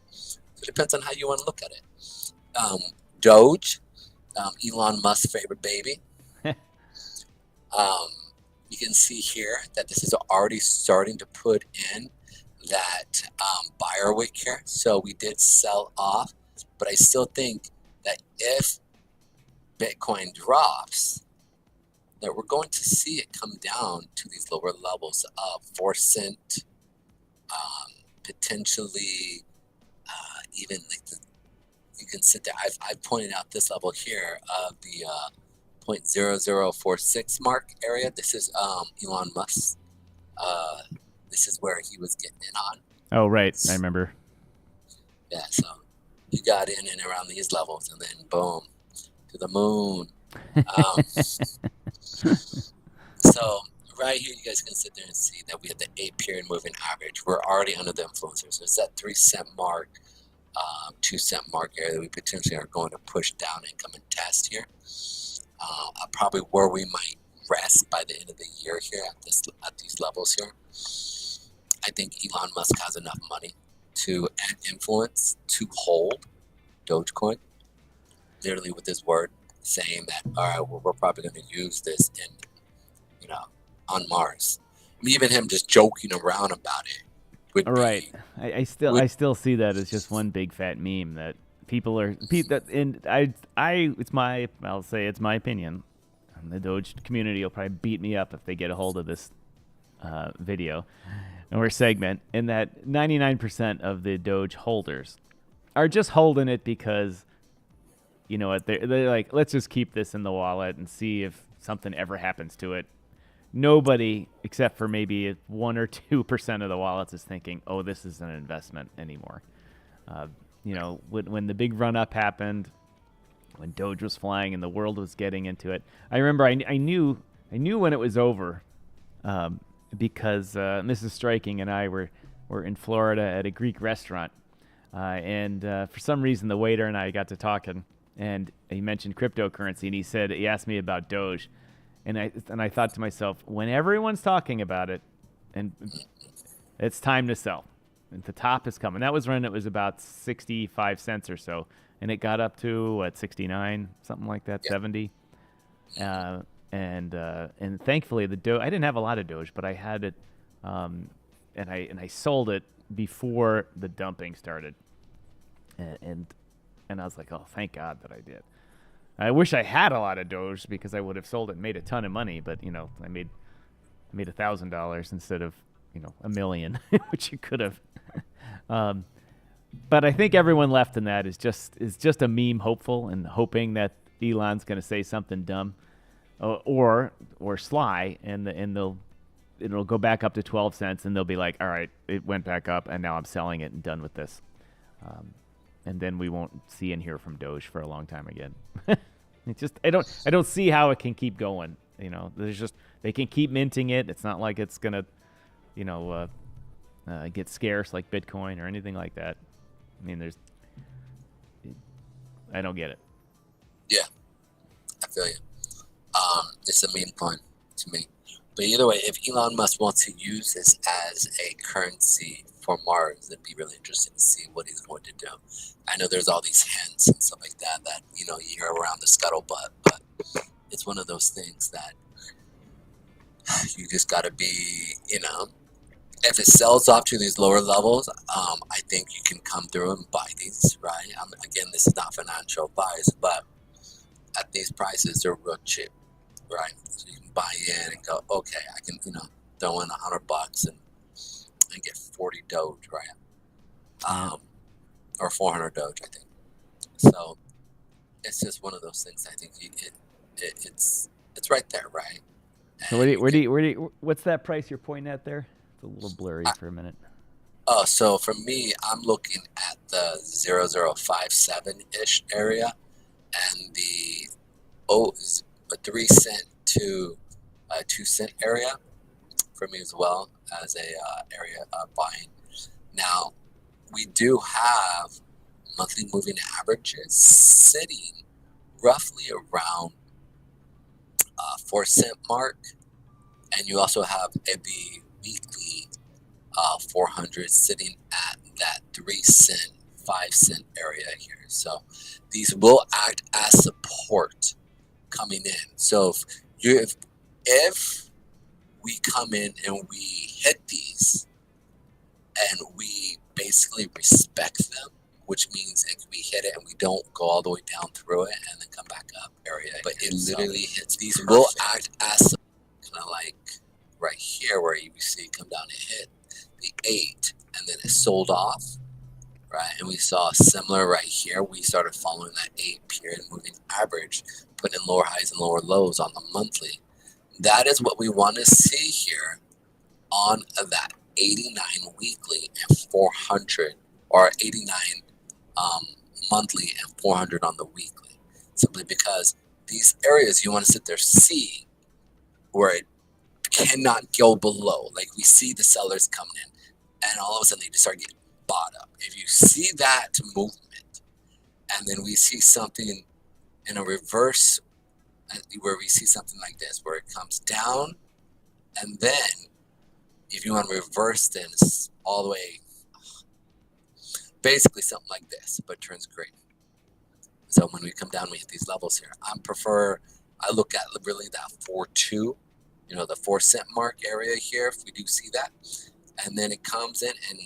So it depends on how you want to look at it. Doge, Elon Musk's favorite baby. Um, you can see here that this is already starting to put in that buyer wick here. So we did sell off, but I still think that if Bitcoin drops, that we're going to see it come down to these lower levels of 4 cent, potentially even like you can sit there. I've pointed out this level here of the 0.0046 mark area. This is Elon Musk. This is where he was getting in on. Oh, right. I remember. Yeah, so you got in and around these levels, and then boom, to the moon. So right here, you guys can sit there and see that we have the 8-period moving average. We're already under the influencer. So it's that 3 cent mark, 2 cent mark area that we potentially are going to push down and come and test here. Probably where we might rest by the end of the year here at these levels here. I think Elon Musk has enough money and influence to hold Dogecoin, literally with his word, saying that, all right, well, we're probably going to use this in, on Mars. I mean, even him just joking around about it would right. I still see that as just one big fat meme that people are and I'll say it's my opinion. The Doge community will probably beat me up if they get a hold of this video or segment, and that 99% of the Doge holders are just holding it because, you know what, they're like, let's just keep this in the wallet and see if something ever happens to it. Nobody, except for maybe 1 or 2% of the wallets, is thinking, oh, this is an investment anymore. When the big run-up happened, when Doge was flying and the world was getting into it, I remember I knew when it was over, because Mrs. Striking and I were in Florida at a Greek restaurant, and for some reason the waiter and I got to talking, and he mentioned cryptocurrency, and he asked me about Doge, and I thought to myself, when everyone's talking about it, and it's time to sell, and the top is coming. That was when it was about 65 cents or so, and it got up to 69, something like that, 70. And thankfully the Doge, I didn't have a lot of Doge, but I had it, and I sold it before the dumping started, and I was like, oh, thank God that I did. I wish I had a lot of Doge because I would have sold it and made a ton of money, but I made $1,000 instead of $1 million, which you could have. But I think everyone left in that is just a meme hopeful and hoping that Elon's going to say something dumb or sly, and it'll go back up to 12 cents, and they'll be like, all right, it went back up, and now I'm selling it and done with this. And then we won't see and hear from Doge for a long time again. It's just I don't see how it can keep going. They can keep minting it. It's not like it's gonna get scarce like Bitcoin or anything like that. I mean, I don't get it. Yeah, I feel you. It's a meme coin to me. But either way, if Elon Musk wants to use this as a currency for Mars, it'd be really interesting to see what he's going to do. I know there's all these hints and stuff like that you hear around the scuttlebutt, but it's one of those things that you just got to be, if it sells off to these lower levels, I think you can come through and buy these, right? Again, this is not financial advice, but at these prices, they're real cheap, right? So you can buy in and go, okay, I can, throw in $100 and get 40 Doge, right? Or 400 Doge, I think. So it's just one of those things. I think it's right there, right? So what's that price you're pointing at there? It's a little blurry for a minute. Oh, so for me, I'm looking at the 0057-ish area, and the 3 cent to 2 cent area for me as well as a area of buying. Now, we do have monthly moving averages sitting roughly around 4 cent mark, and you also have the weekly 400 sitting at that 3 cent 5 cent area here. So these will act as support coming in. So if we come in and we hit these and we basically respect them, which means if we hit it and we don't go all the way down through it and then come back up area, but it literally hits these will act as kind of like right here where you see it come down and hit the 8 and then it sold off, right? And we saw similar right here. We started following that 8 period moving average, putting in lower highs and lower lows on the monthly. That is what we want to see here on that 89 weekly and 400, or 89 monthly and 400 on the weekly, simply because these areas you want to sit there see where it cannot go below. Like we see the sellers coming in and all of a sudden they just start getting bought up. If you see that movement and then we see something in a reverse where we see something like this where it comes down and then if you want to reverse then it's all the way, basically something like this, but turns green. So when we come down, we hit these levels here. I look at really that 4.2, the 4 cent mark area here, if we do see that. And then it comes in and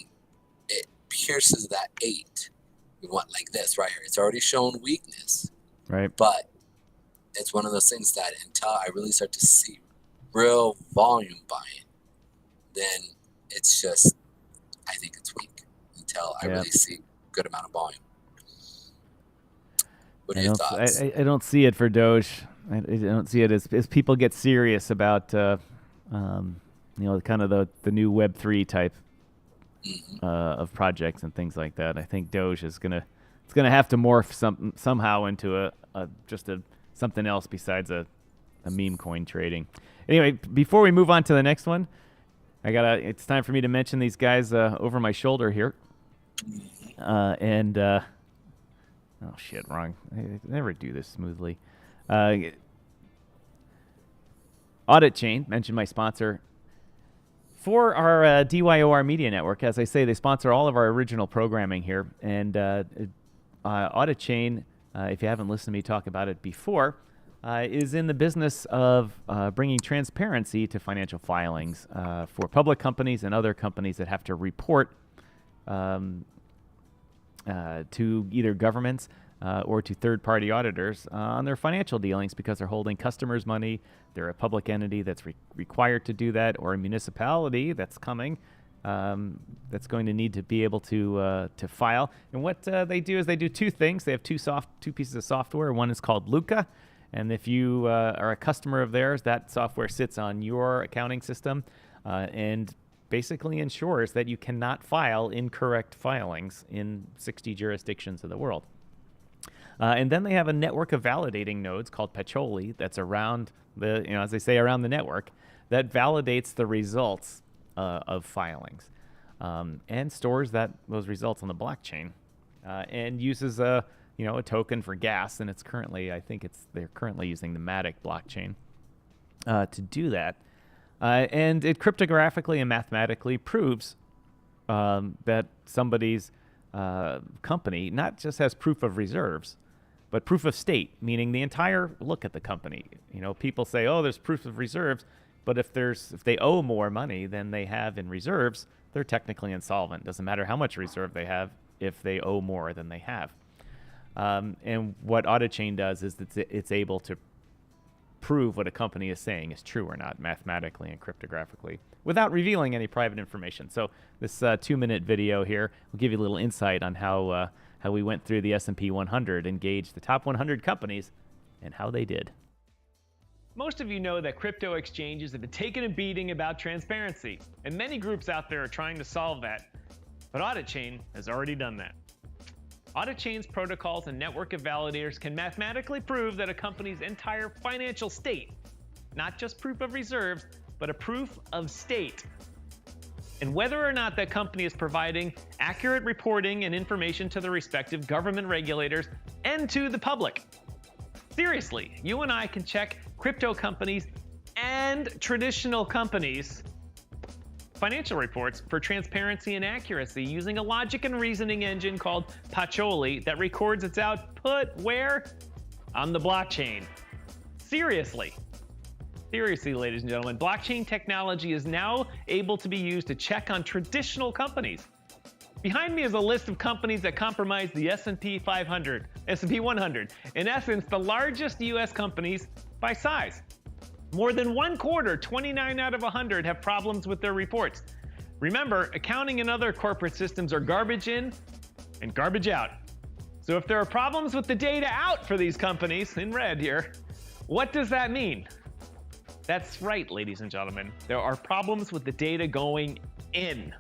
it pierces that 8. We want like this right here. It's already shown weakness. Right. But it's one of those things that until I really start to see real volume buying, then it's just, I think it's weak until I really see a good amount of volume. What are your thoughts? I don't see it for Doge. I don't see it as people get serious about, kind of the new Web3 type of projects and things like that. I think Doge is gonna have to morph somehow into something else besides a meme coin trading. Anyway, before we move on to the next one, it's time for me to mention these guys over my shoulder here. Oh shit, wrong. I never do this smoothly. Auditchain, mentioned my sponsor for our DYOR media network. As I say, they sponsor all of our original programming here. And Auditchain, if you haven't listened to me talk about it before, is in the business of bringing transparency to financial filings for public companies and other companies that have to report to either governments or to third-party auditors on their financial dealings because they're holding customers' money. They're a public entity that's required to do that, or a municipality that's coming that's going to need to be able to file. And what they do is they do two things. They have two pieces of software. One is called Luca, and if you are a customer of theirs, that software sits on your accounting system and basically ensures that you cannot file incorrect filings in 60 jurisdictions of the world. And then they have a network of validating nodes called Pacioli that's around as they say, around the network that validates the results of filings and stores those results on the blockchain and uses a token for gas. And they're currently using the Matic blockchain to do that. And it cryptographically and mathematically proves that somebody's company not just has proof of reserves, but proof of state, meaning the entire look at the company. People say, oh, there's proof of reserves, but if they owe more money than they have in reserves, they're technically insolvent. Doesn't matter how much reserve they have if they owe more than they have. And what Auditchain does is it's able to prove what a company is saying is true or not, mathematically and cryptographically, without revealing any private information. So this 2-minute video here will give you a little insight on how we went through the S&P 100 and gauged the top 100 companies and how they did. Most of you know that crypto exchanges have been taking a beating about transparency, and many groups out there are trying to solve that, but Auditchain has already done that. Auditchain's protocols and network of validators can mathematically prove that a company's entire financial state, not just proof of reserves, but a proof of state, and whether or not that company is providing accurate reporting and information to the respective government regulators and to the public. Seriously, you and I can check crypto companies and traditional companies financial reports for transparency and accuracy using a logic and reasoning engine called Pacioli that records its output where? On the blockchain. Seriously, ladies and gentlemen, blockchain technology is now able to be used to check on traditional companies. Behind me is a list of companies that comprise the S&P 500, S&P 100. In essence, the largest U.S. companies by size. More than one quarter, 29 out of 100, have problems with their reports. Remember, accounting and other corporate systems are garbage in and garbage out. So if there are problems with the data out for these companies, in red here, what does that mean? That's right, ladies and gentlemen. There are problems with the data going in.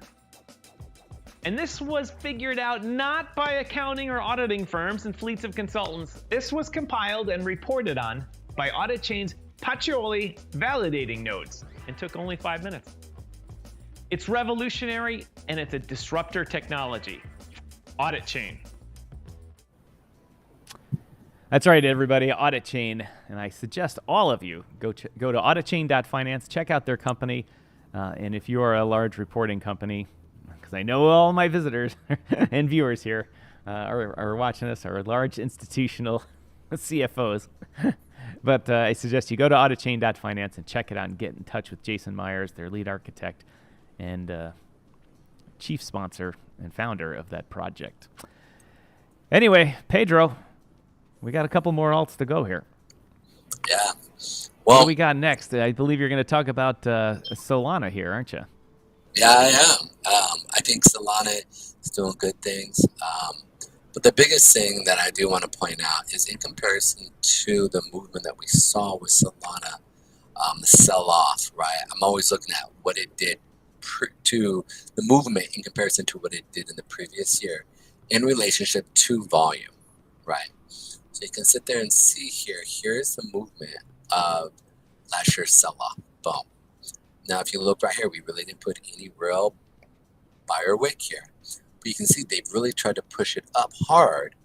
And this was figured out not by accounting or auditing firms and fleets of consultants. This was compiled and reported on by Auditchain's Pacioli validating nodes and took only 5 minutes. It's revolutionary and it's a disruptor technology. Auditchain. That's right, everybody. Auditchain, and I suggest all of you go to auditchain.finance, check out their company, and if you are a large reporting company, because I know all my visitors and viewers here are watching this, are large institutional CFOs, but I suggest you go to auditchain.finance and check it out and get in touch with Jason Myers, their lead architect and chief sponsor and founder of that project. Anyway, Pedro, we got a couple more alts to go here. Yeah. What Well, do we got next? I believe you're going to talk about Solana here, aren't you? yeah, I am. I think Solana is doing good things. But the biggest thing that I do want to point out is in comparison to the movement that we saw with Solana, the sell-off, right? I'm always looking at what it did to the movement in comparison to what it did in the previous year in relationship to volume, right? So you can sit there and see here, here's the movement of last year's sell-off, boom. Now, if you look right here, we really didn't put any real buyer wick here. But you can see they've really tried to push it up hard,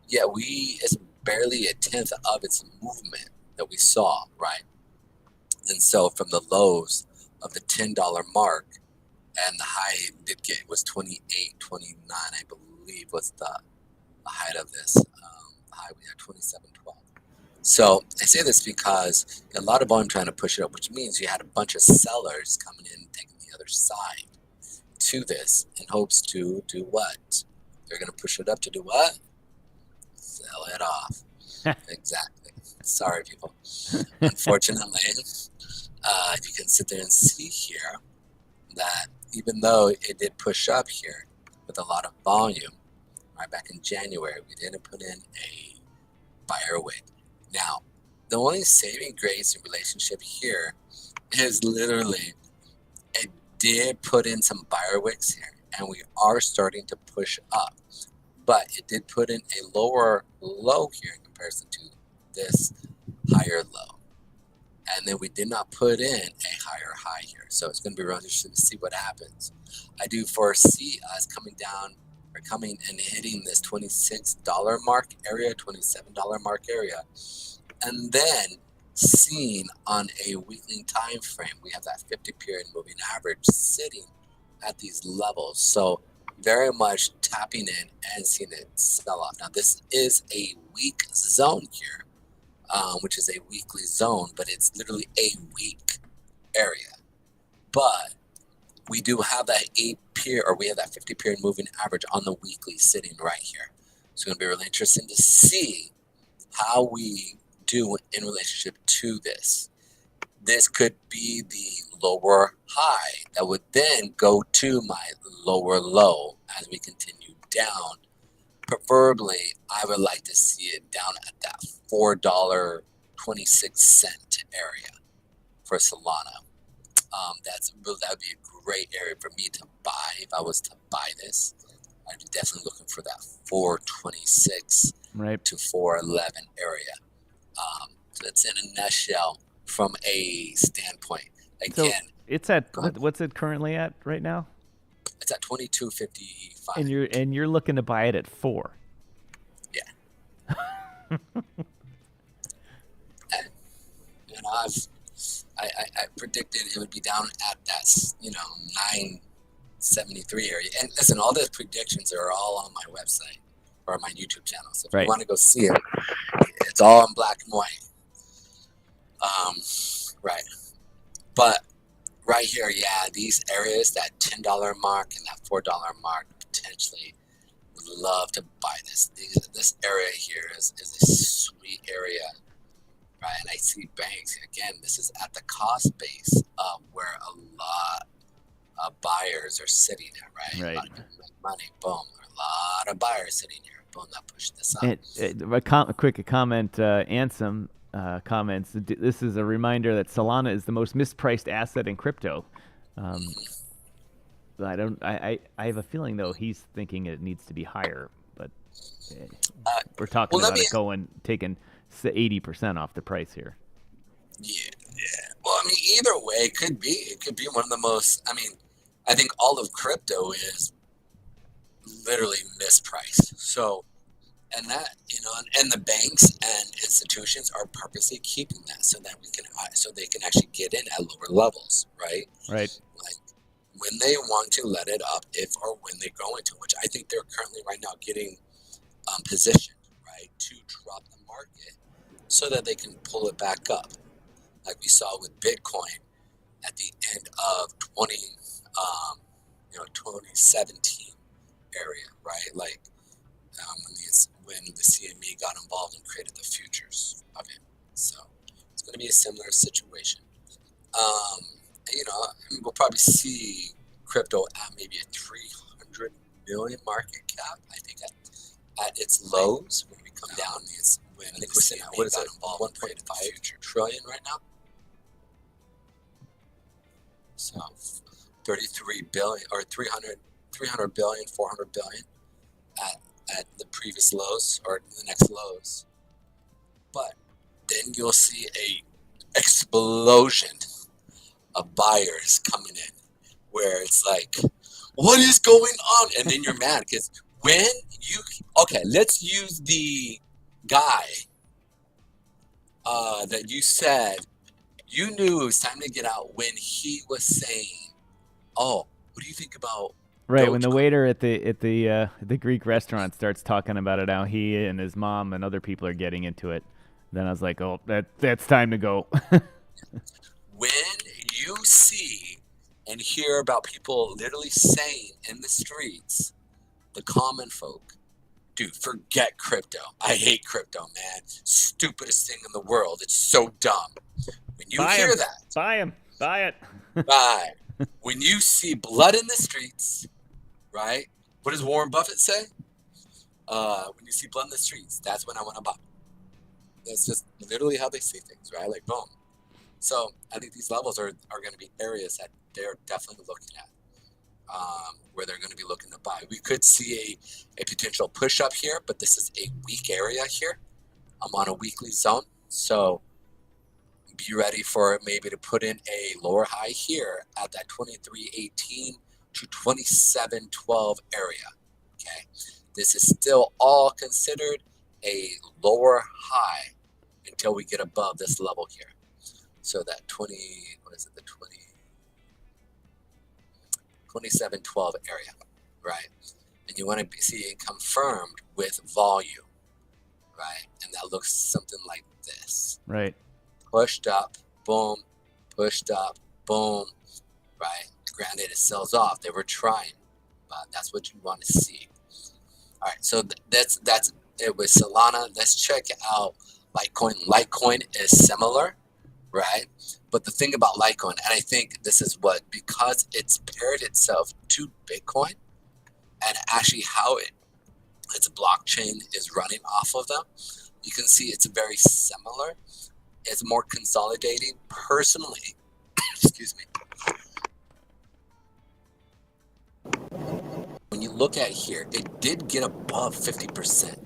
yet it's barely a tenth of its movement that we saw, right? And so from the lows of the $10 mark, and the high it did get was 28, 29, I believe was the height of this. High we had 27.12. So I say this because a lot of volume trying to push it up, which means you had a bunch of sellers coming in and taking the other side to this in hopes to do what? They're going to push it up to do what? Sell it off. Exactly. Sorry, people. Unfortunately, you can sit there and see here that even though it did push up here with a lot of volume, right back in January, we didn't put in a buyer wick. Now, the only saving grace in relationship here is literally it did put in some buyer wicks here, and we are starting to push up. But it did put in a lower low here in comparison to this higher low. And then we did not put in a higher high here. So it's going to be really interesting to see what happens. I do foresee us coming down or coming and hitting this $26 mark area, $27 mark area. And then seeing on a weekly time frame, we have that 50 period moving average sitting at these levels. So very much tapping in and seeing it sell off. Now this is a weak zone here, which is a weekly zone, but it's literally a weak area. But we do have that 8 period, or we have that 50 period moving average on the weekly sitting right here. So it's going to be really interesting to see how we do in relationship to this. This could be the lower high that would then go to my lower low as we continue down. Preferably, I would like to see it down at that $4.26 area for Solana. That would be a great area for me to buy. If I was to buy this, I'd be definitely looking for that 426 Right. to 411 area. So that's in a nutshell from a standpoint. So Again, it's at what's it currently at right now? it's at 22.55. And you're looking to buy it at 4. Yeah. And, I predicted it would be down at that, 973 area. And listen, all those predictions are all on my website or my YouTube channel. So if you want to go see it, it's all in black and white. Right. But right here, these areas, that $10 mark and that $4 mark, potentially would love to buy this. This area here is a sweet area, right? And I see banks, again, this is at the cost base of where a lot of buyers are sitting at, right? Right. A lot of people make money, boom. There are a lot of buyers sitting here, boom, that push this up. A quick comment, Ansem comments, this is a reminder that Solana is the most mispriced asset in crypto. I have a feeling, though, he's thinking it needs to be higher, but we're talking about it taking 80% off the price here. Yeah. Well, I mean, either way, it could be one of the most, I think all of crypto is literally mispriced. So, and that, and the banks and institutions are purposely keeping that so that they can actually get in at lower levels, right? Right. Like when they want to let it up, if or when they go into, which I think they're currently right now getting positioned, right, to drop the market so that they can pull it back up, like we saw with Bitcoin at the end of 2017 area, right? Like when the CME got involved and created the futures of it. So it's going to be a similar situation. We'll probably see crypto at maybe a 300 million market cap. I think at its lows when we come down. I think we're sitting at, what is it, 1.5 trillion right now? So 33 billion or 300 billion, 400 billion at the previous lows or the next lows. But then you'll see a explosion of buyers coming in where it's like, what is going on? And then you're mad because let's use the guy that you said you knew it was time to get out when he was saying, what do you think about Right, when the waiter at the Greek restaurant starts talking about it, how he and his mom and other people are getting into it, then I was like, oh, that's time to go. When you see and hear about people literally saying in the streets, the common folk, dude, forget crypto. I hate crypto, man. Stupidest thing in the world. It's so dumb. When you hear that, buy it. Buy. When you see blood in the streets, right? What does Warren Buffett say? When you see blood in the streets, that's when I want to buy. That's just literally how they say things, right? Like, boom. So I think these levels are going to be areas that they're definitely looking at, where they're going to be looking to buy. We could see a potential push up here, but this is a weak area here. I'm on a weekly zone. So be ready for maybe to put in a lower high here at that 23.18 to 27.12 area. Okay, this is still all considered a lower high until we get above this level here. So that 27.12 area, right? And you want to see it confirmed with volume, right? And that looks something like this. Right. Pushed up, boom, pushed up, boom, right? Granted, it sells off. They were trying, but that's what you want to see. All right, so that's it with Solana. Let's check out Litecoin. Litecoin is similar, right? But the thing about Litecoin, and I think this is because it's paired itself to Bitcoin, and actually how its blockchain is running off of them, you can see it's very similar. It's more consolidating. Personally, excuse me. When you look at here, it did get above 50%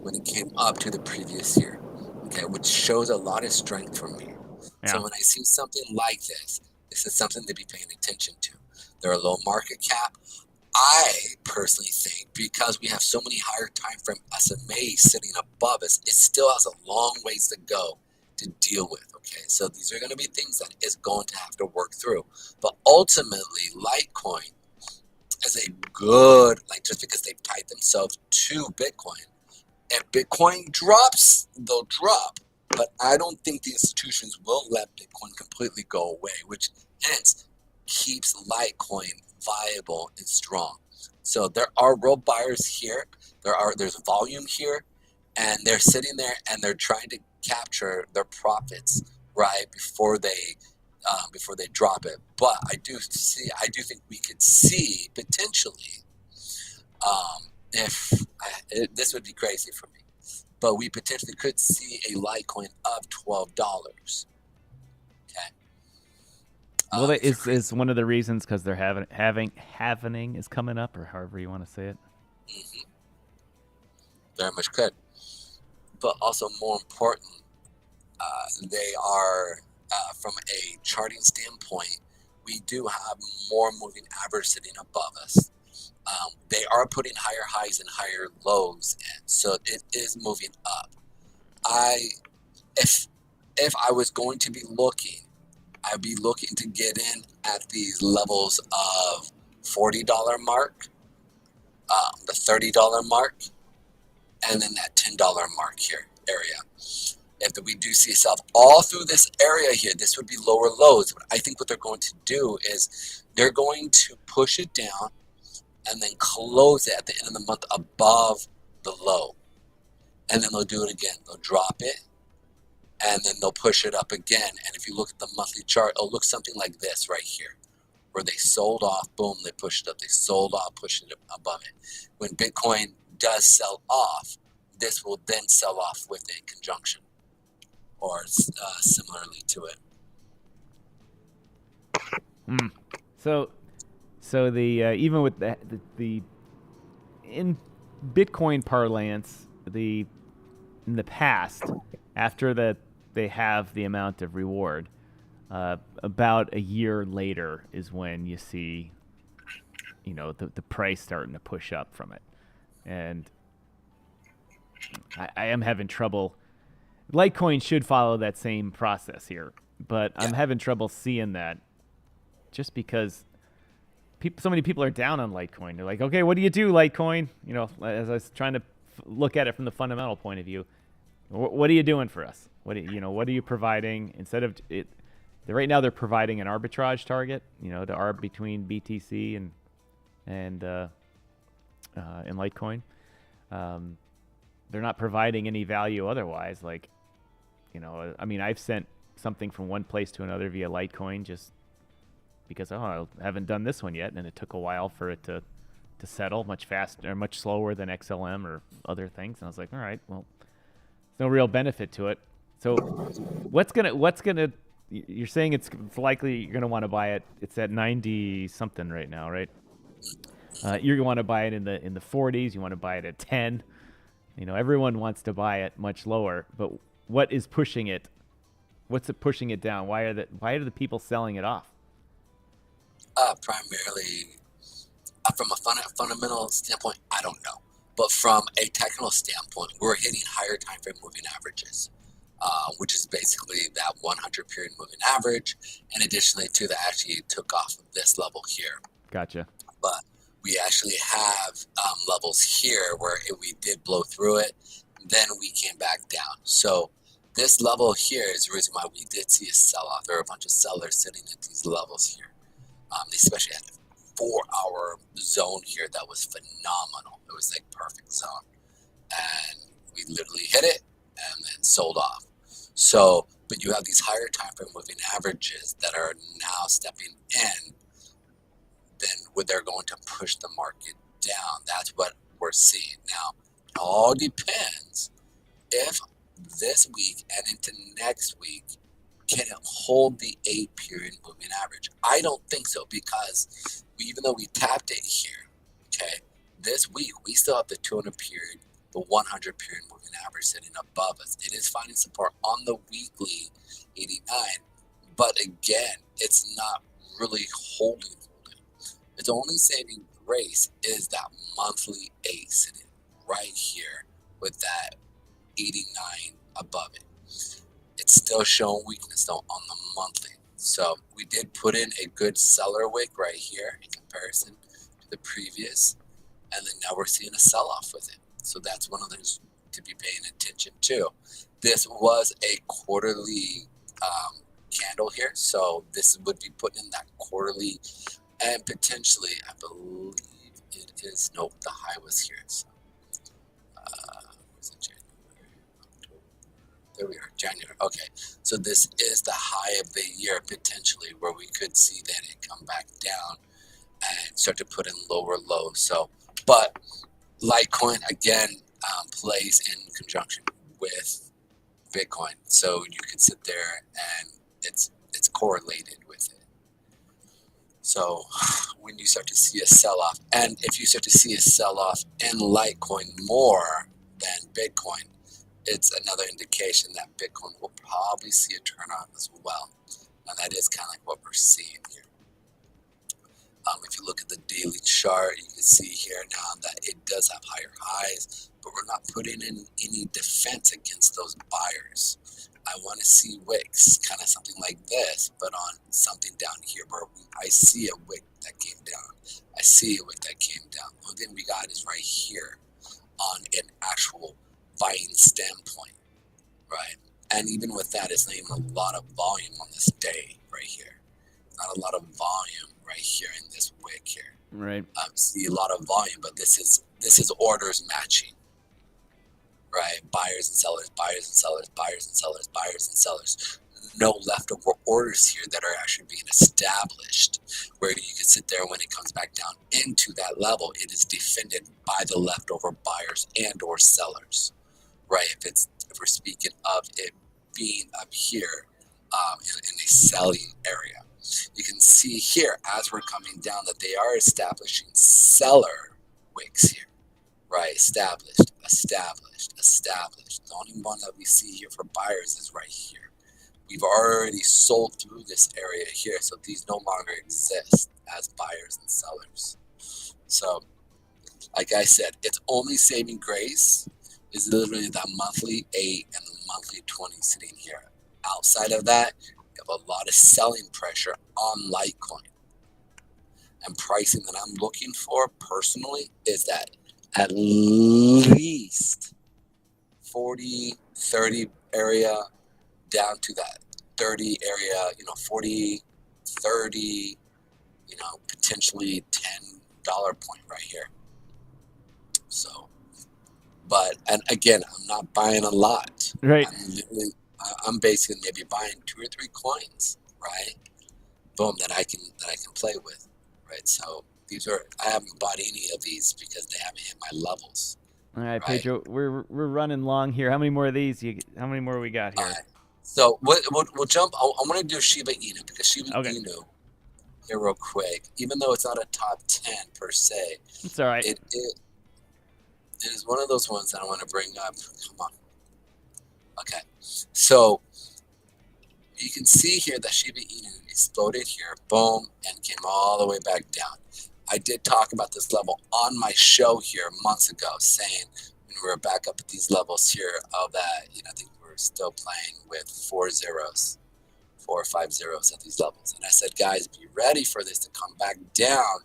when it came up to the previous year, okay, which shows a lot of strength from me. Yeah. So when I see something like this is something to be paying attention to. They're a low market cap. I personally think because we have so many higher time frame SMA sitting above us, it still has a long ways to go to deal with. Okay, so these are going to be things that is going to have to work through. But ultimately, Litecoin is a good, like, just because they've tied themselves to Bitcoin. If Bitcoin drops, they'll drop. But I don't think the institutions will let Bitcoin completely go away, which hence keeps Litecoin viable and strong. So there are real buyers here. There's volume here, and they're sitting there and they're trying to capture their profits right before they drop it. But I do think we could see potentially, this would be crazy for me, but we potentially could see a Litecoin of $12. Okay. Well, that is one of the reasons, because they're halvening is coming up, or however you want to say it. Mm-hmm. Very much could. But also more important, they are, from a charting standpoint, we do have more moving average sitting above us. They are putting higher highs and higher lows in, so it is moving up. If I was going to be looking, I'd be looking to get in at these levels of $40 mark, the $30 mark, and then that $10 mark here area. If we do see itself all through this area here, this would be lower lows. But I think what they're going to do is they're going to push it down and then close it at the end of the month above the low. And then they'll do it again. They'll drop it, and then they'll push it up again. And if you look at the monthly chart, it'll look something like this right here, where they sold off, boom, they pushed it up. They sold off, pushed it above it. When Bitcoin does sell off, this will then sell off with a conjunction, or similarly to it. So the even with the in Bitcoin parlance, in the past, after that they have the amount of reward, about a year later is when you see, the price starting to push up from it. And I am having trouble. Litecoin should follow that same process here, but I'm having trouble seeing that, just because so many people are down on Litecoin. They're like, okay, what do you do, Litecoin? As I was trying to look at it from the fundamental point of view, what are you doing for us? What are you providing instead of it? Right now they're providing an arbitrage target, the arb between BTC and Litecoin. They're not providing any value otherwise. Like, I've sent something from one place to another via Litecoin just because, I haven't done this one yet, and it took a while for it to settle, much faster, much slower than XLM or other things. And I was like, all right, well, there's no real benefit to it. So what's gonna? You're saying it's likely you're gonna want to buy it. It's at 90 something right now, right? You're gonna want to buy it in the 40s. You want to buy it at 10. Everyone wants to buy it much lower, but what is pushing it? What's it pushing it down? Why are the people selling it off? Primarily, from a fundamental standpoint, I don't know. But from a technical standpoint, we're hitting higher time frame moving averages, which is basically that 100 period moving average, and additionally to that actually took off of this level here. Gotcha. But we actually have levels here where we did blow through it, then we came back down. So this level here is the reason why we did see a sell-off. There are a bunch of sellers sitting at these levels here. They especially had a 4-hour zone here that was phenomenal. It was like perfect zone. And we literally hit it and then sold off. So, but you have these higher time frame moving averages that are now stepping in, then they're going to push the market down. That's what we're seeing. Now, it all depends if this week and into next week, can it hold the 8-period moving average? I don't think so, because even though we tapped it here, okay, this week we still have the 200 period, the 100 period moving average sitting above us. It is finding support on the weekly 89, but again, it's not really holding. Its only saving grace is that monthly 8 sitting right here with that 89 above it. It's still showing weakness though on the monthly. So we did put in a good seller wick right here in comparison to the previous, and then now we're seeing a sell-off with it. So that's one of those to be paying attention to. This was a quarterly candle here, so this would be put in that quarterly, and potentially, I believe it is, nope, the high was here. So, was it January, October? There we are, January. Okay, so this is the high of the year potentially, where we could see that it come back down and start to put in lower lows. So, but Litecoin again plays in conjunction with Bitcoin, so you could sit there and it's correlated with it. So when you start to see a sell-off, and if you start to see a sell-off in Litecoin more than Bitcoin, it's another indication that Bitcoin will probably see a turnaround as well. And that is kind of like what we're seeing here. If you look at the daily chart, you can see here now that it does have higher highs, but we're not putting in any defense against those buyers. I want to see wicks, kind of something like this, but on something down here where I see a wick that came down. I see a wick that came down. The only thing we got is right here on an actual buying standpoint, right? And even with that, it's not even a lot of volume on this day right here. Not a lot of volume right here in this wick here. Right. See a lot of volume, but this is orders matching. Right, buyers and sellers, buyers and sellers, buyers and sellers, buyers and sellers. No leftover orders here that are actually being established, where you can sit there when it comes back down into that level, it is defended by the leftover buyers and or sellers. Right, if we're speaking of it being up here in a selling area, you can see here as we're coming down that they are establishing seller wicks here. Right, established. The only one that we see here for buyers is right here. We've already sold through this area here, so these no longer exist as buyers and sellers. So, like I said, it's only saving grace is literally that monthly 8 and the monthly 20 sitting here. Outside of that, you have a lot of selling pressure on Litecoin. And pricing that I'm looking for personally is that at least 40, 30 area down to that 30 area, 40, 30, potentially $10 point right here. So, and again, I'm not buying a lot. Right. I'm basically maybe buying 2 or 3 coins, right? Boom, that I can play with, right? So I haven't bought any of these because they haven't hit my levels. All right, Pedro, we're running long here. How many more of these? How many more we got here? So we'll jump. I want to do Shiba Inu because Shiba Inu here real quick. Even though it's not a top 10 per se, it's all right. It is one of those ones that I want to bring up. Come on. Okay, so you can see here that Shiba Inu exploded here, boom, and came all the way back down. I did talk about this level on my show here months ago, saying when we were back up at these levels here of that, I think we're still playing with 4 or 5 zeros at these levels. And I said, guys, be ready for this to come back down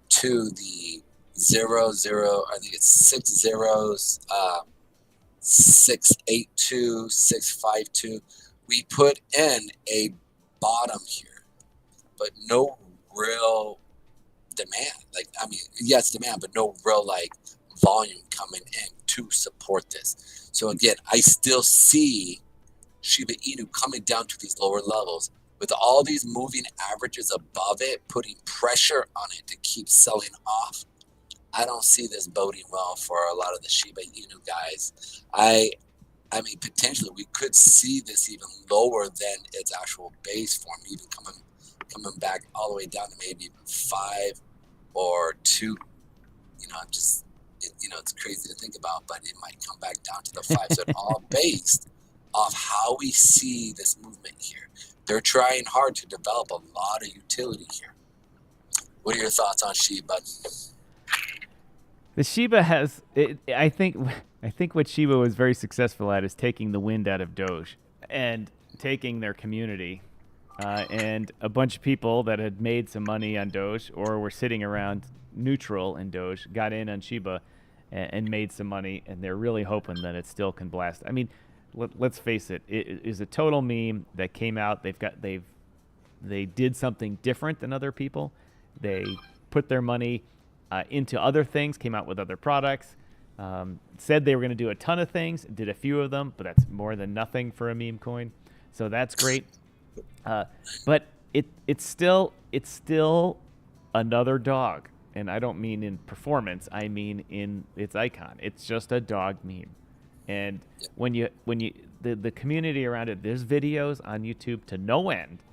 to the 0, 0, I think it's 6 zeros, 682, 652. We put in a bottom here, but no real demand. Yes, demand, but no real volume coming in to support this. So again, I still see Shiba Inu coming down to these lower levels with all these moving averages above it, putting pressure on it to keep selling off. I don't see this boding well for a lot of the Shiba Inu guys. I mean, potentially we could see this even lower than its actual base form, even coming back all the way down to maybe even 5 or 2. It's crazy to think about, but it might come back down to the 5. So it's all based off how we see this movement here. They're trying hard to develop a lot of utility here. What are your thoughts on Shiba? The Shiba has, I think what Shiba was very successful at is taking the wind out of Doge. And taking their community, and a bunch of people that had made some money on Doge or were sitting around neutral in Doge got in on Shiba and made some money, and they're really hoping that it still can blast. I mean, let's face it, it is a total meme that came out. They did something different than other people. They put their money into other things, came out with other products, said they were going to do a ton of things, did a few of them, but that's more than nothing for a meme coin. So that's great. But it's still another dog. And I don't mean in performance, I mean in its icon. It's just a dog meme. And when you the community around it, there's videos on YouTube to no end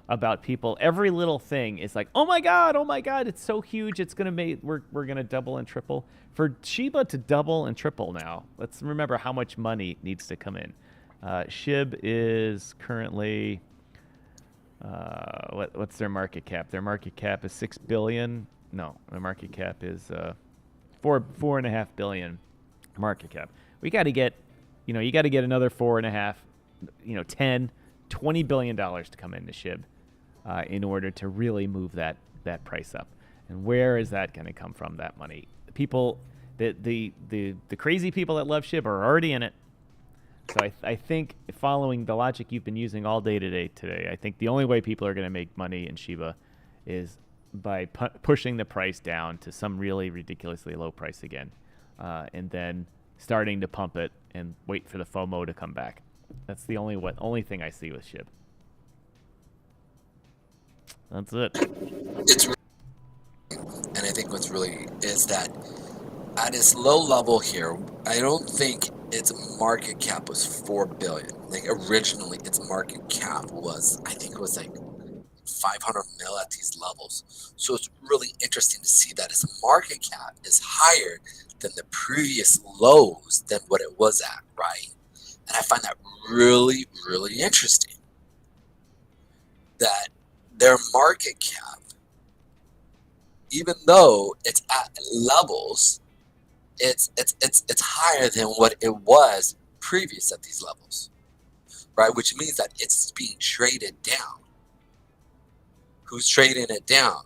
about people. Every little thing is like, oh my god, it's so huge, it's gonna make we're gonna double and triple. For Shiba to double and triple now, let's remember how much money needs to come in. SHIB is currently what's their market cap? Their market cap is 6 billion. No, the market cap is 4.5 billion market cap. We got to get, you got to get another 4.5, 10, $20 billion to come into SHIB in order to really move that price up. And where is that going to come from, that money? People, the crazy people that love SHIB are already in it. So I think, following the logic you've been using all day today, I think the only way people are going to make money in Shiba is by pushing the price down to some really ridiculously low price again, and then starting to pump it and wait for the FOMO to come back. That's the only thing I see with SHIB. That's it. It's and I think what's really is that at its low level here, I don't think its market cap was 4 billion. Like originally, its market cap was, I think it was like 500 mil at these levels. So it's really interesting to see that its market cap is higher than the previous lows than what it was at, right? And I find that really, really interesting. That their market cap, even though it's at levels, it's higher than what it was previous at these levels, right? Which means that it's being traded down. Who's trading it down?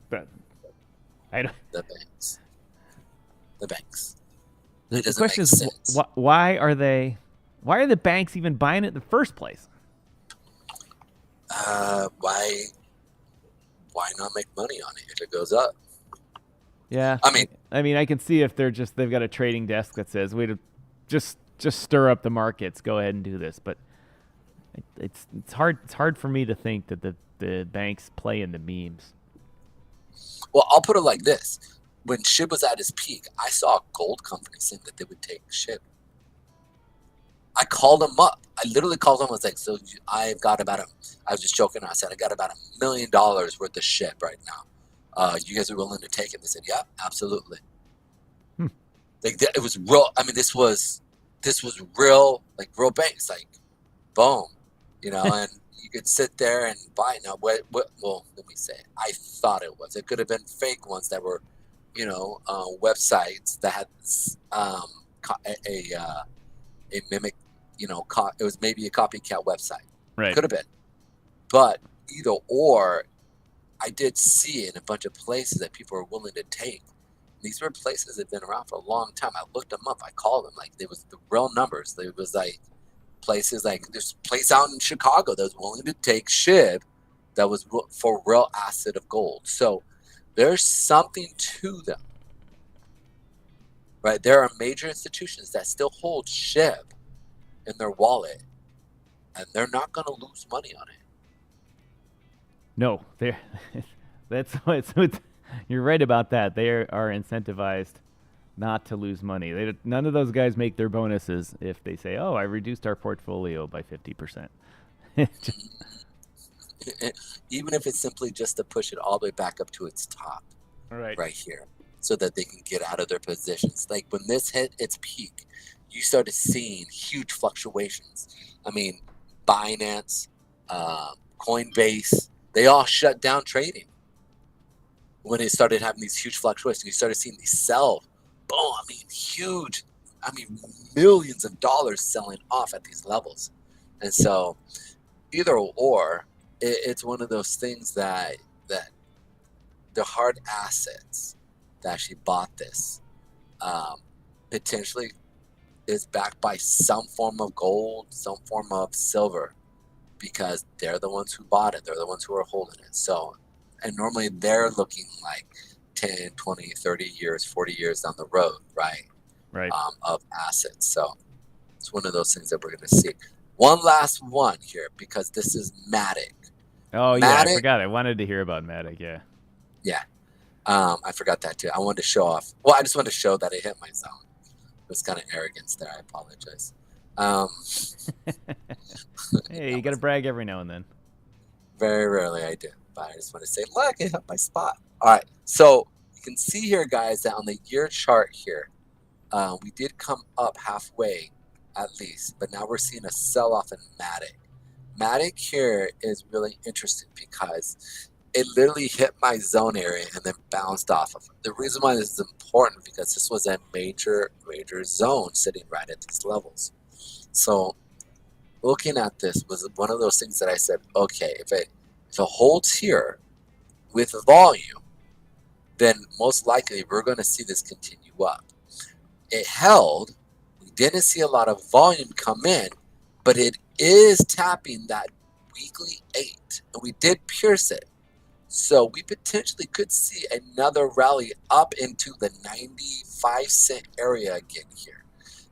But I don't. The banks. The banks. It The doesn't question make is, sense. why are the banks even buying it in the first place? Why not make money on it if it goes up? Yeah, I mean, I can see if they've got a trading desk that says, "Wait, just stir up the markets. Go ahead and do this." But it's hard for me to think that the banks play in the memes. well, I'll put it like this: when SHIB was at its peak, I saw a gold company saying that they would take SHIB. I called them up. I literally called them. I was like, "So I've got about I was just joking. I said I got about $1 million worth of SHIB right now. You guys are willing to take it?" They said, "Yeah, absolutely." Like it was real. I mean, this was real, like real banks, like boom, and you could sit there and buy. Now, what? Well, let me say, I thought it was. It could have been fake ones that were, websites that had a mimic. It was maybe a copycat website. Right. Could have been, but either or. I did see in a bunch of places that people are willing to take. These were places that have been around for a long time. I looked them up. I called them. Like, there was the real numbers. There was like places like there's a place out in Chicago that was willing to take SHIB that was for real asset of gold. So there's something to them, right? There are major institutions that still hold SHIB in their wallet, and they're not going to lose money on it. No, you're right about that. They are incentivized not to lose money. None of those guys make their bonuses if they say, "Oh, I reduced our portfolio by 50%." Even if it's simply just to push it all the way back up to its top, right here, so that they can get out of their positions. Like when this hit its peak, you started seeing huge fluctuations. I mean, Binance, Coinbase. They all shut down trading when it started having these huge fluctuations. You started seeing these sell, boom, huge. I mean, millions of dollars selling off at these levels. And so either or, it's one of those things that the hard assets that actually bought this potentially is backed by some form of gold, some form of silver, because they're the ones who bought it. They're the ones who are holding it. So, and normally they're looking like 10, 20, 30 years, 40 years down the road, right? Right. Of assets. So it's one of those things that we're going to see. One last one here, because this is Matic. Oh, yeah, I forgot. I wanted to hear about Matic, yeah. Yeah. I forgot that too. I wanted to show off. Well, I just wanted to show that it hit my zone. It was kind of arrogance there. I apologize. Hey, you got to brag every now and then. Very rarely I do, but I just want to say, look, it hit my spot. All right. So you can see here, guys, that on the year chart here, we did come up halfway at least, but now we're seeing a sell-off in Matic. Matic here is really interesting because it literally hit my zone area and then bounced off of it. The reason why this is important because this was a major zone sitting right at these levels. So looking at this was one of those things that I said, okay, if it holds here with volume, then most likely we're going to see this continue up. It held. We didn't see a lot of volume come in, but it is tapping that weekly 8, and we did pierce it. So we potentially could see another rally up into the 95-cent area again here.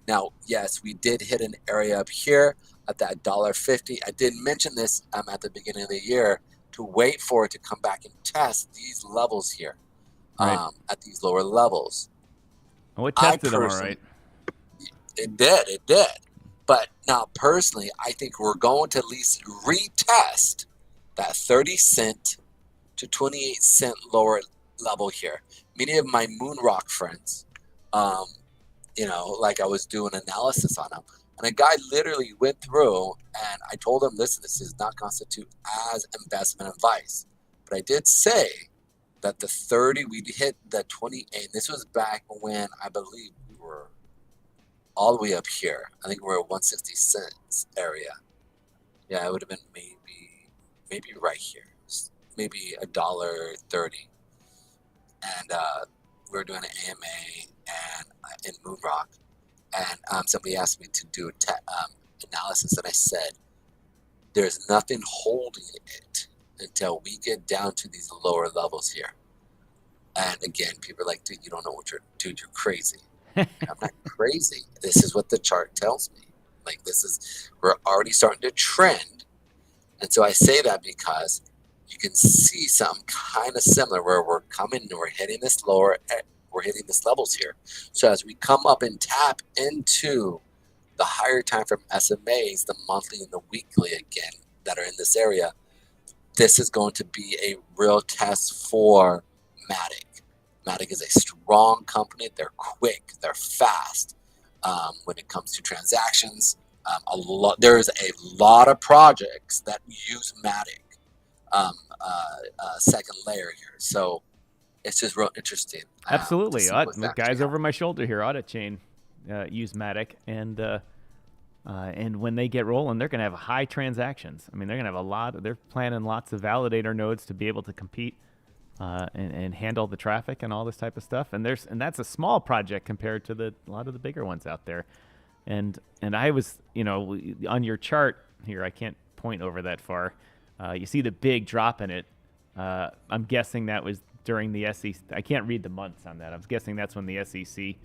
Now, yes, we did hit an area up here at that $1.50. I did mention this at the beginning of the year to wait for it to come back and test these levels here, right, at these lower levels. Oh, it tested them all right. It did. But now, personally, I think we're going to at least retest that 30-cent to 28-cent lower level here. Many of my moon rock friends, like I was doing analysis on them, and a guy literally went through and I told him, listen, this does not constitute as investment advice. But I did say that the 30, we hit the 28. This was back when I believe we were all the way up here. I think we were at 160 cents area. Yeah, it would have been maybe right here. Maybe $1.30. And we were doing an AMA and in Moonrock. And somebody asked me to do analysis, and I said, there's nothing holding it until we get down to these lower levels here. And again, people are like, dude, you don't know what you're crazy. I'm not crazy. This is what the chart tells me. Like, we're already starting to trend. And so I say that because you can see something kind of similar where we're coming and we're hitting this levels here. So as we come up and tap into the higher time from SMAs, the monthly and the weekly again that are in this area, this is going to be a real test for Matic. Matic is a strong company. They're quick. They're fast. When it comes to transactions, there's a lot of projects that use Matic second layer here. So it's just real interesting. Absolutely. The guys over my shoulder here, Auditchain, use Matic, and when they get rolling, they're going to have high transactions. I mean, they're going to have they're planning lots of validator nodes to be able to compete and handle the traffic and all this type of stuff. And that's a small project compared to a lot of the bigger ones out there. And I was, on your chart here, I can't point over that far. You see the big drop in it. I'm guessing that was during the SEC. I can't read the months on that. I'm guessing that's when the SEC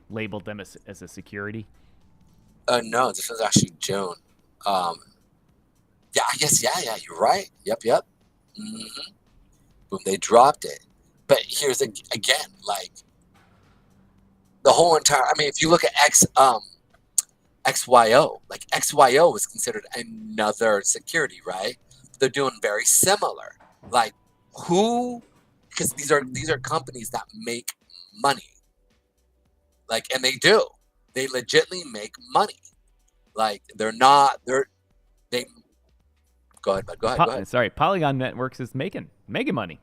labeled them as a security. No, this was actually June. Yeah, I guess, yeah, you're right. Yep. Mm-hmm. Boom, they dropped it. But here's again, like the whole entire, I mean, if you look at XYO, like XYO was considered another security, right? They're doing very similar. Like because these are companies that make money. Like, and they legitimately make money. Like they go ahead, bud. Go ahead. Sorry, Polygon Networks is making money.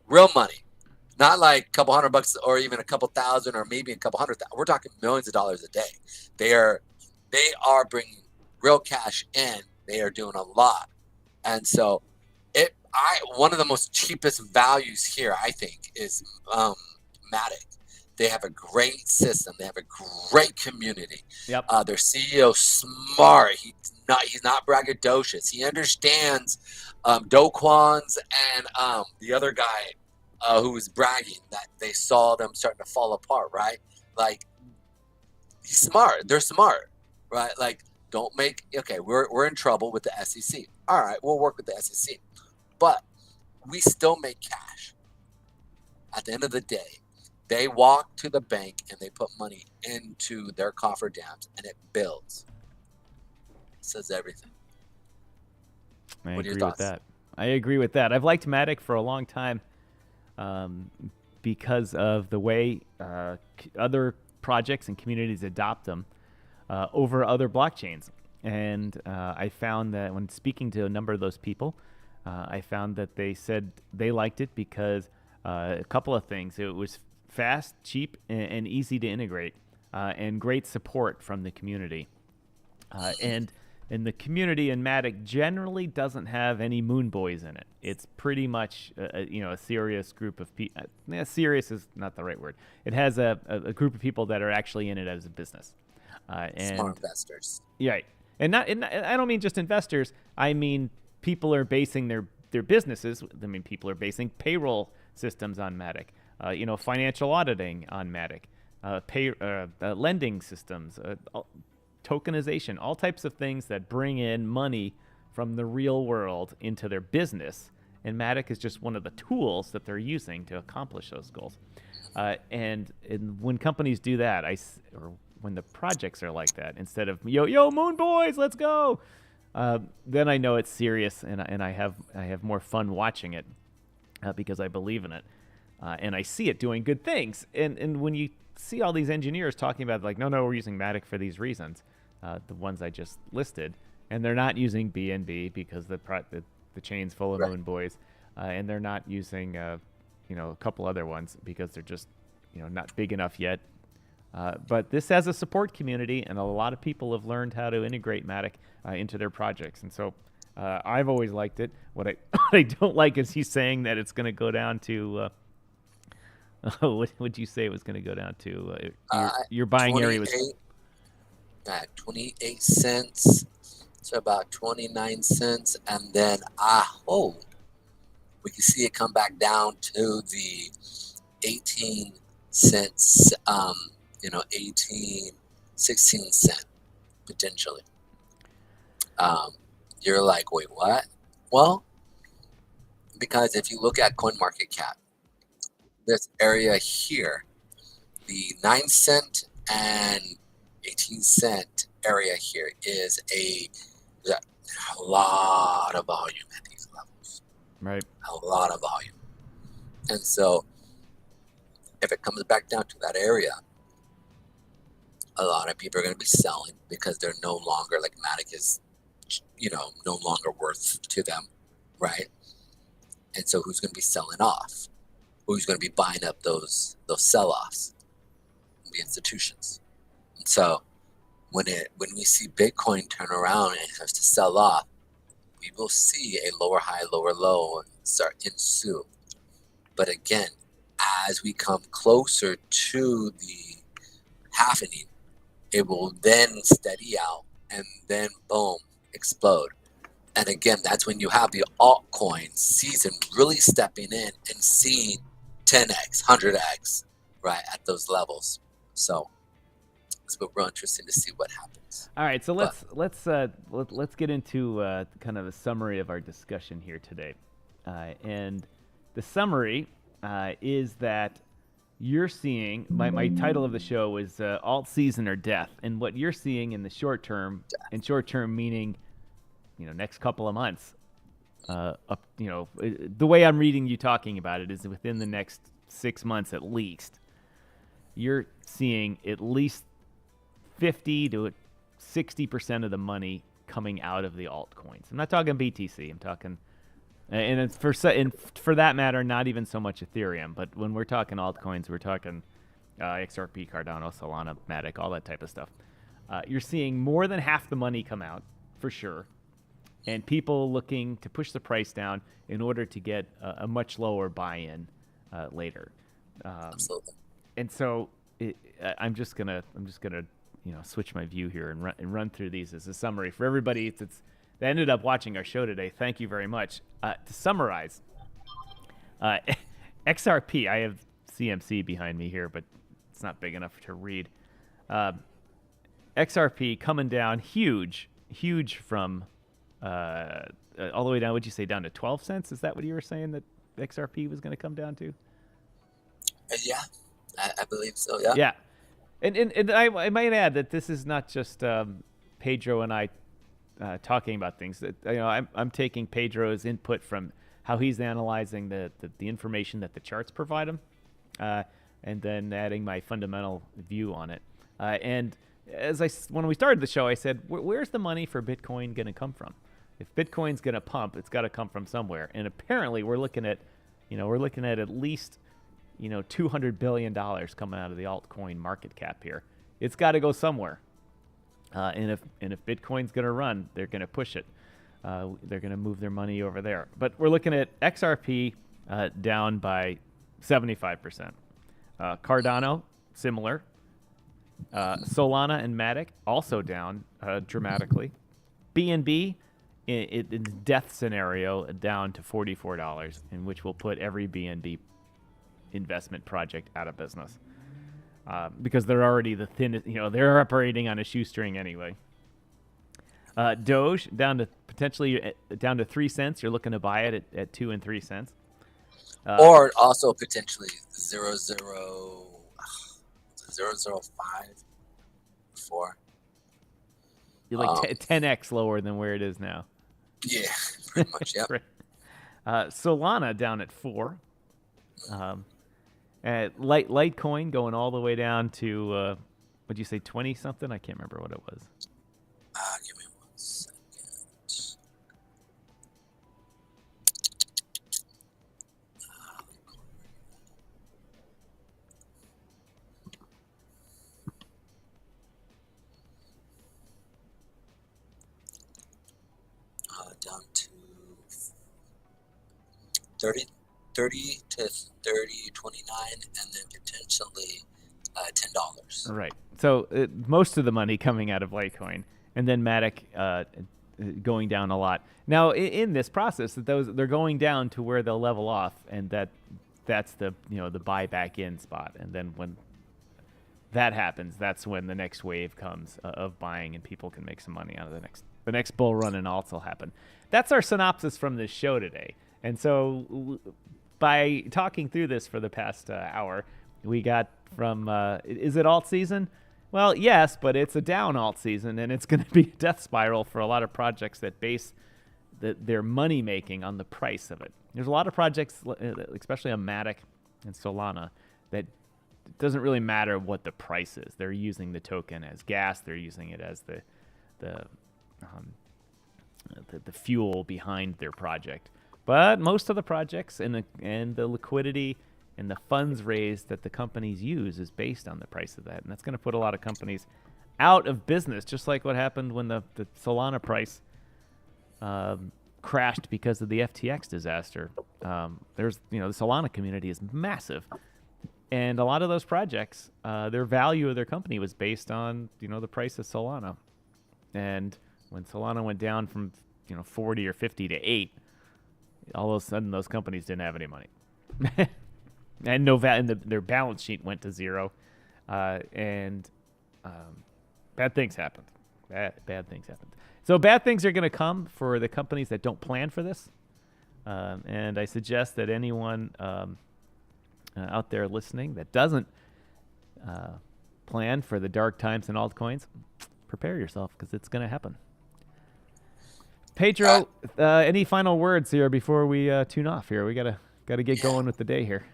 Real money. Not like a couple $100 or even a couple thousand or maybe a couple $100,000. We're talking millions of dollars a day. They are bringing real cash in. They are doing a lot. And so one of the most cheapest values here, I think, is Matic. They have a great system. They have a great community. Yep. Their CEO smart. He's not braggadocious. He understands Do Kwon's and the other guy who was bragging that they saw them starting to fall apart, right? Like, he's smart. They're smart, right? Like, we're in trouble with the SEC. All right, we'll work with the SEC. But we still make cash. At the end of the day, they walk to the bank and they put money into their cofferdams and it builds. It says everything. I agree with that. I agree with that. I've liked Matic for a long time because of the way other projects and communities adopt them over other blockchains. And I found that when speaking to a number of those people, I found that they said they liked it because a couple of things. It was fast, cheap, and easy to integrate, and great support from the community. And the community in Matic generally doesn't have any moon boys in it. It's pretty much a serious group of people. Serious is not the right word. It has a group of people that are actually in it as a business. And smart investors. Yeah, and I don't mean just investors. I mean people are basing their businesses. I mean people are basing payroll systems on Matic. Financial auditing on Matic. Lending systems. Tokenization, all types of things that bring in money from the real world into their business. And Matic is just one of the tools that they're using to accomplish those goals. And when companies do that, or when the projects are like that, instead of yo Moon Boys, let's go, then I know it's serious, and I have more fun watching it because I believe in it, and I see it doing good things. And when you see all these engineers talking about like, no, we're using Matic for these reasons, the ones I just listed, and they're not using BNB because the chain's full of Moon Boys, and they're not using a couple other ones because they're just not big enough yet. But this has a support community, and a lot of people have learned how to integrate Matic into their projects, and so I've always liked it. What I don't like is he's saying that it's going to go down to. What would you say it was going to go down to? Your buying area was 28 cents to about 29 cents, and then we can see it come back down to the 18 cents, 16 cent potentially. You're like, wait, what? Well, because if you look at CoinMarketCap, this area here, the 9 cent and 18 cent area here is a lot of volume at these levels. Right. A lot of volume. And so if it comes back down to that area, a lot of people are going to be selling because they're no longer, like Matic is, no longer worth to them, right? And so who's going to be selling off? Who's going to be buying up those sell-offs? The institutions. And so when we see Bitcoin turn around and it has to sell off, we will see a lower high, lower low start ensue. But again, as we come closer to the happening, it will then steady out and then boom, explode. And again, that's when you have the altcoin season really stepping in and seeing 10x, 100x, right, at those levels. So it's been real interesting to see what happens. All right, so let's get into kind of a summary of our discussion here today. And the summary is that you're seeing, my title of the show is alt season or death, and what you're seeing in the short term, and short term meaning, next couple of months, the way I'm reading you talking about it is within the next 6 months at least, you're seeing at least 50 to 60% of the money coming out of the altcoins. I'm not talking BTC. I'm talking And it's for that matter, not even so much Ethereum, but when we're talking altcoins, we're talking XRP, Cardano, Solana, Matic, all that type of stuff. You're seeing more than half the money come out, for sure, and people looking to push the price down in order to get a much lower buy-in later. Absolutely. And so I'm just gonna switch my view here and run through these as a summary for everybody that ended up watching our show today. Thank you very much. To summarize, XRP. I have CMC behind me here, but it's not big enough to read. XRP coming down huge from all the way down. What'd you say, down to 12 cents? Is that what you were saying that XRP was going to come down to? Yeah, I believe so. Yeah. Yeah, and I might add that this is not just Pedro and I talking about things. That I'm taking Pedro's input from how he's analyzing the information that the charts provide him, and then adding my fundamental view on it. And when we started the show, I said, where's the money for Bitcoin going to come from? If Bitcoin's going to pump, it's got to come from somewhere. And apparently, we're looking at least $200 billion coming out of the altcoin market cap here. It's got to go somewhere. And if Bitcoin's going to run, they're going to push it. They're going to move their money over there. But we're looking at XRP down by 75%. Cardano, similar. Solana and Matic also down dramatically. BNB, in death scenario, down to $44, in which will put every BNB investment project out of business. Because they're already the thinnest, they're operating on a shoestring anyway. Doge down to potentially down to 3 cents. You're looking to buy it at 2 and 3 cents. Or also potentially 0.005 before. You're like 10x lower than where it is now. Yeah, pretty much. Yep. Right. Solana down at 4. Litecoin going all the way down to what'd you say, 20 something? I can't remember what it was. Give me 1 second. Down to 30 to 29, and then potentially $10. Right. So most of the money coming out of Litecoin, and then Matic going down a lot. Now in this process, they're going down to where they'll level off, and that's the the buy back in spot. And then when that happens, that's when the next wave comes of buying, and people can make some money out of the next bull run, and alts will happen. That's our synopsis from this show today. And so by talking through this for the past hour, we got from, is it alt season? Well, yes, but it's a down alt season, and it's going to be a death spiral for a lot of projects that base their money making on the price of it. There's a lot of projects, especially on Matic and Solana, that it doesn't really matter what the price is. They're using the token as gas. They're using it as the fuel behind their project. But most of the projects and the liquidity and the funds raised that the companies use is based on the price of that. And that's going to put a lot of companies out of business, just like what happened when the Solana price crashed because of the FTX disaster. The Solana community is massive. And a lot of those projects, their value of their company was based on, the price of Solana. And when Solana went down from, 40 or 50 to 8, all of a sudden those companies didn't have any money. And their balance sheet went to zero. And bad things happened. Bad things happened. So bad things are going to come for the companies that don't plan for this. And I suggest that anyone out there listening that doesn't plan for the dark times in altcoins, prepare yourself, because it's going to happen. Pedro, any final words here before we tune off here? We gotta get going with the day here.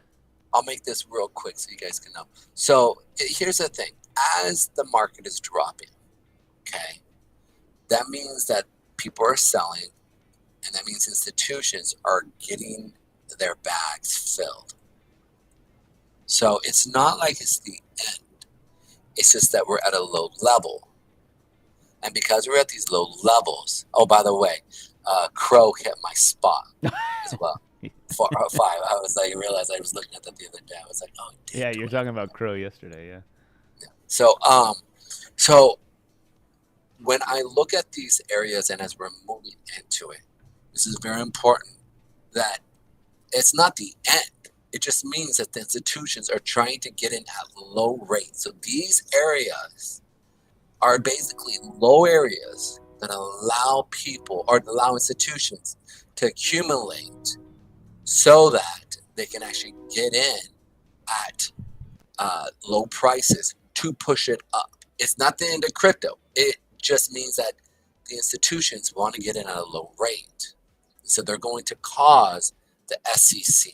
I'll make this real quick so you guys can know. So here's the thing: as the market is dropping, okay, that means that people are selling, And that means institutions are getting their bags filled. So it's not like it's the end. It's just that we're at a low level. And because we're at these low levels, oh, by the way, Crow hit my spot as well. 5. I was like, I realized I was looking at that the other day. I was like, oh, damn. Yeah, you're talking about Crow yesterday, yeah. So, so when I look at these areas and as we're moving into it, this is very important that it's not the end. It just means that the institutions are trying to get in at low rates. So these areas are basically low areas that allow people or allow institutions to accumulate so that they can actually get in at low prices to push it up. It's not the end of crypto. It just means that the institutions want to get in at a low rate. So they're going to cause the SEC,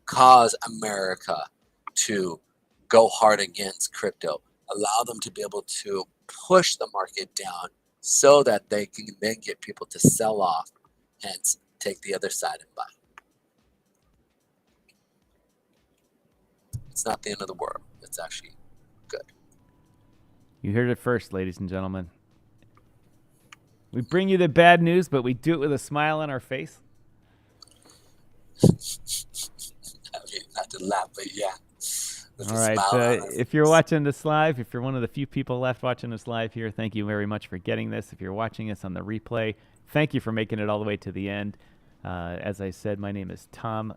cause America to go hard against crypto, allow them to be able to push the market down so that they can then get people to sell off, hence take the other side and buy. It's not the end of the world. It's actually good. You heard it first, ladies and gentlemen. We bring you the bad news, but we do it with a smile on our face. I mean, not to laugh, but yeah. All right. If you're watching this live, if you're one of the few people left watching this live here, thank you very much for getting this. If you're watching us on the replay, thank you for making it all the way to the end. As I said, my name is Tom,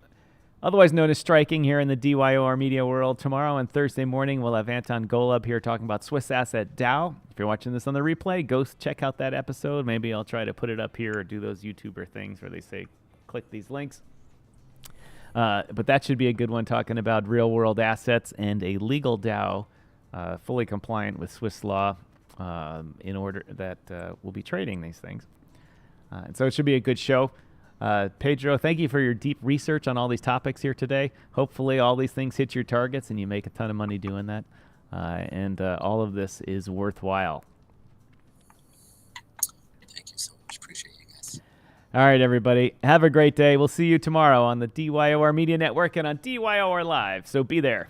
otherwise known as Striking, here in the DYOR media world. Tomorrow and Thursday morning, we'll have Anton Golub here talking about Swiss Asset DAO. If you're watching this on the replay, go check out that episode. Maybe I'll try to put it up here or do those YouTuber things where they say, click these links. But that should be a good one, talking about real-world assets and a legal DAO fully compliant with Swiss law in order that we'll be trading these things. And so it should be a good show. Pedro, thank you for your deep research on all these topics here today. Hopefully all these things hit your targets and you make a ton of money doing that. And all of this is worthwhile. Thank you so much. Appreciate you guys. All right, everybody. Have a great day. We'll see you tomorrow on the DYOR Media Network and on DYOR Live. So be there.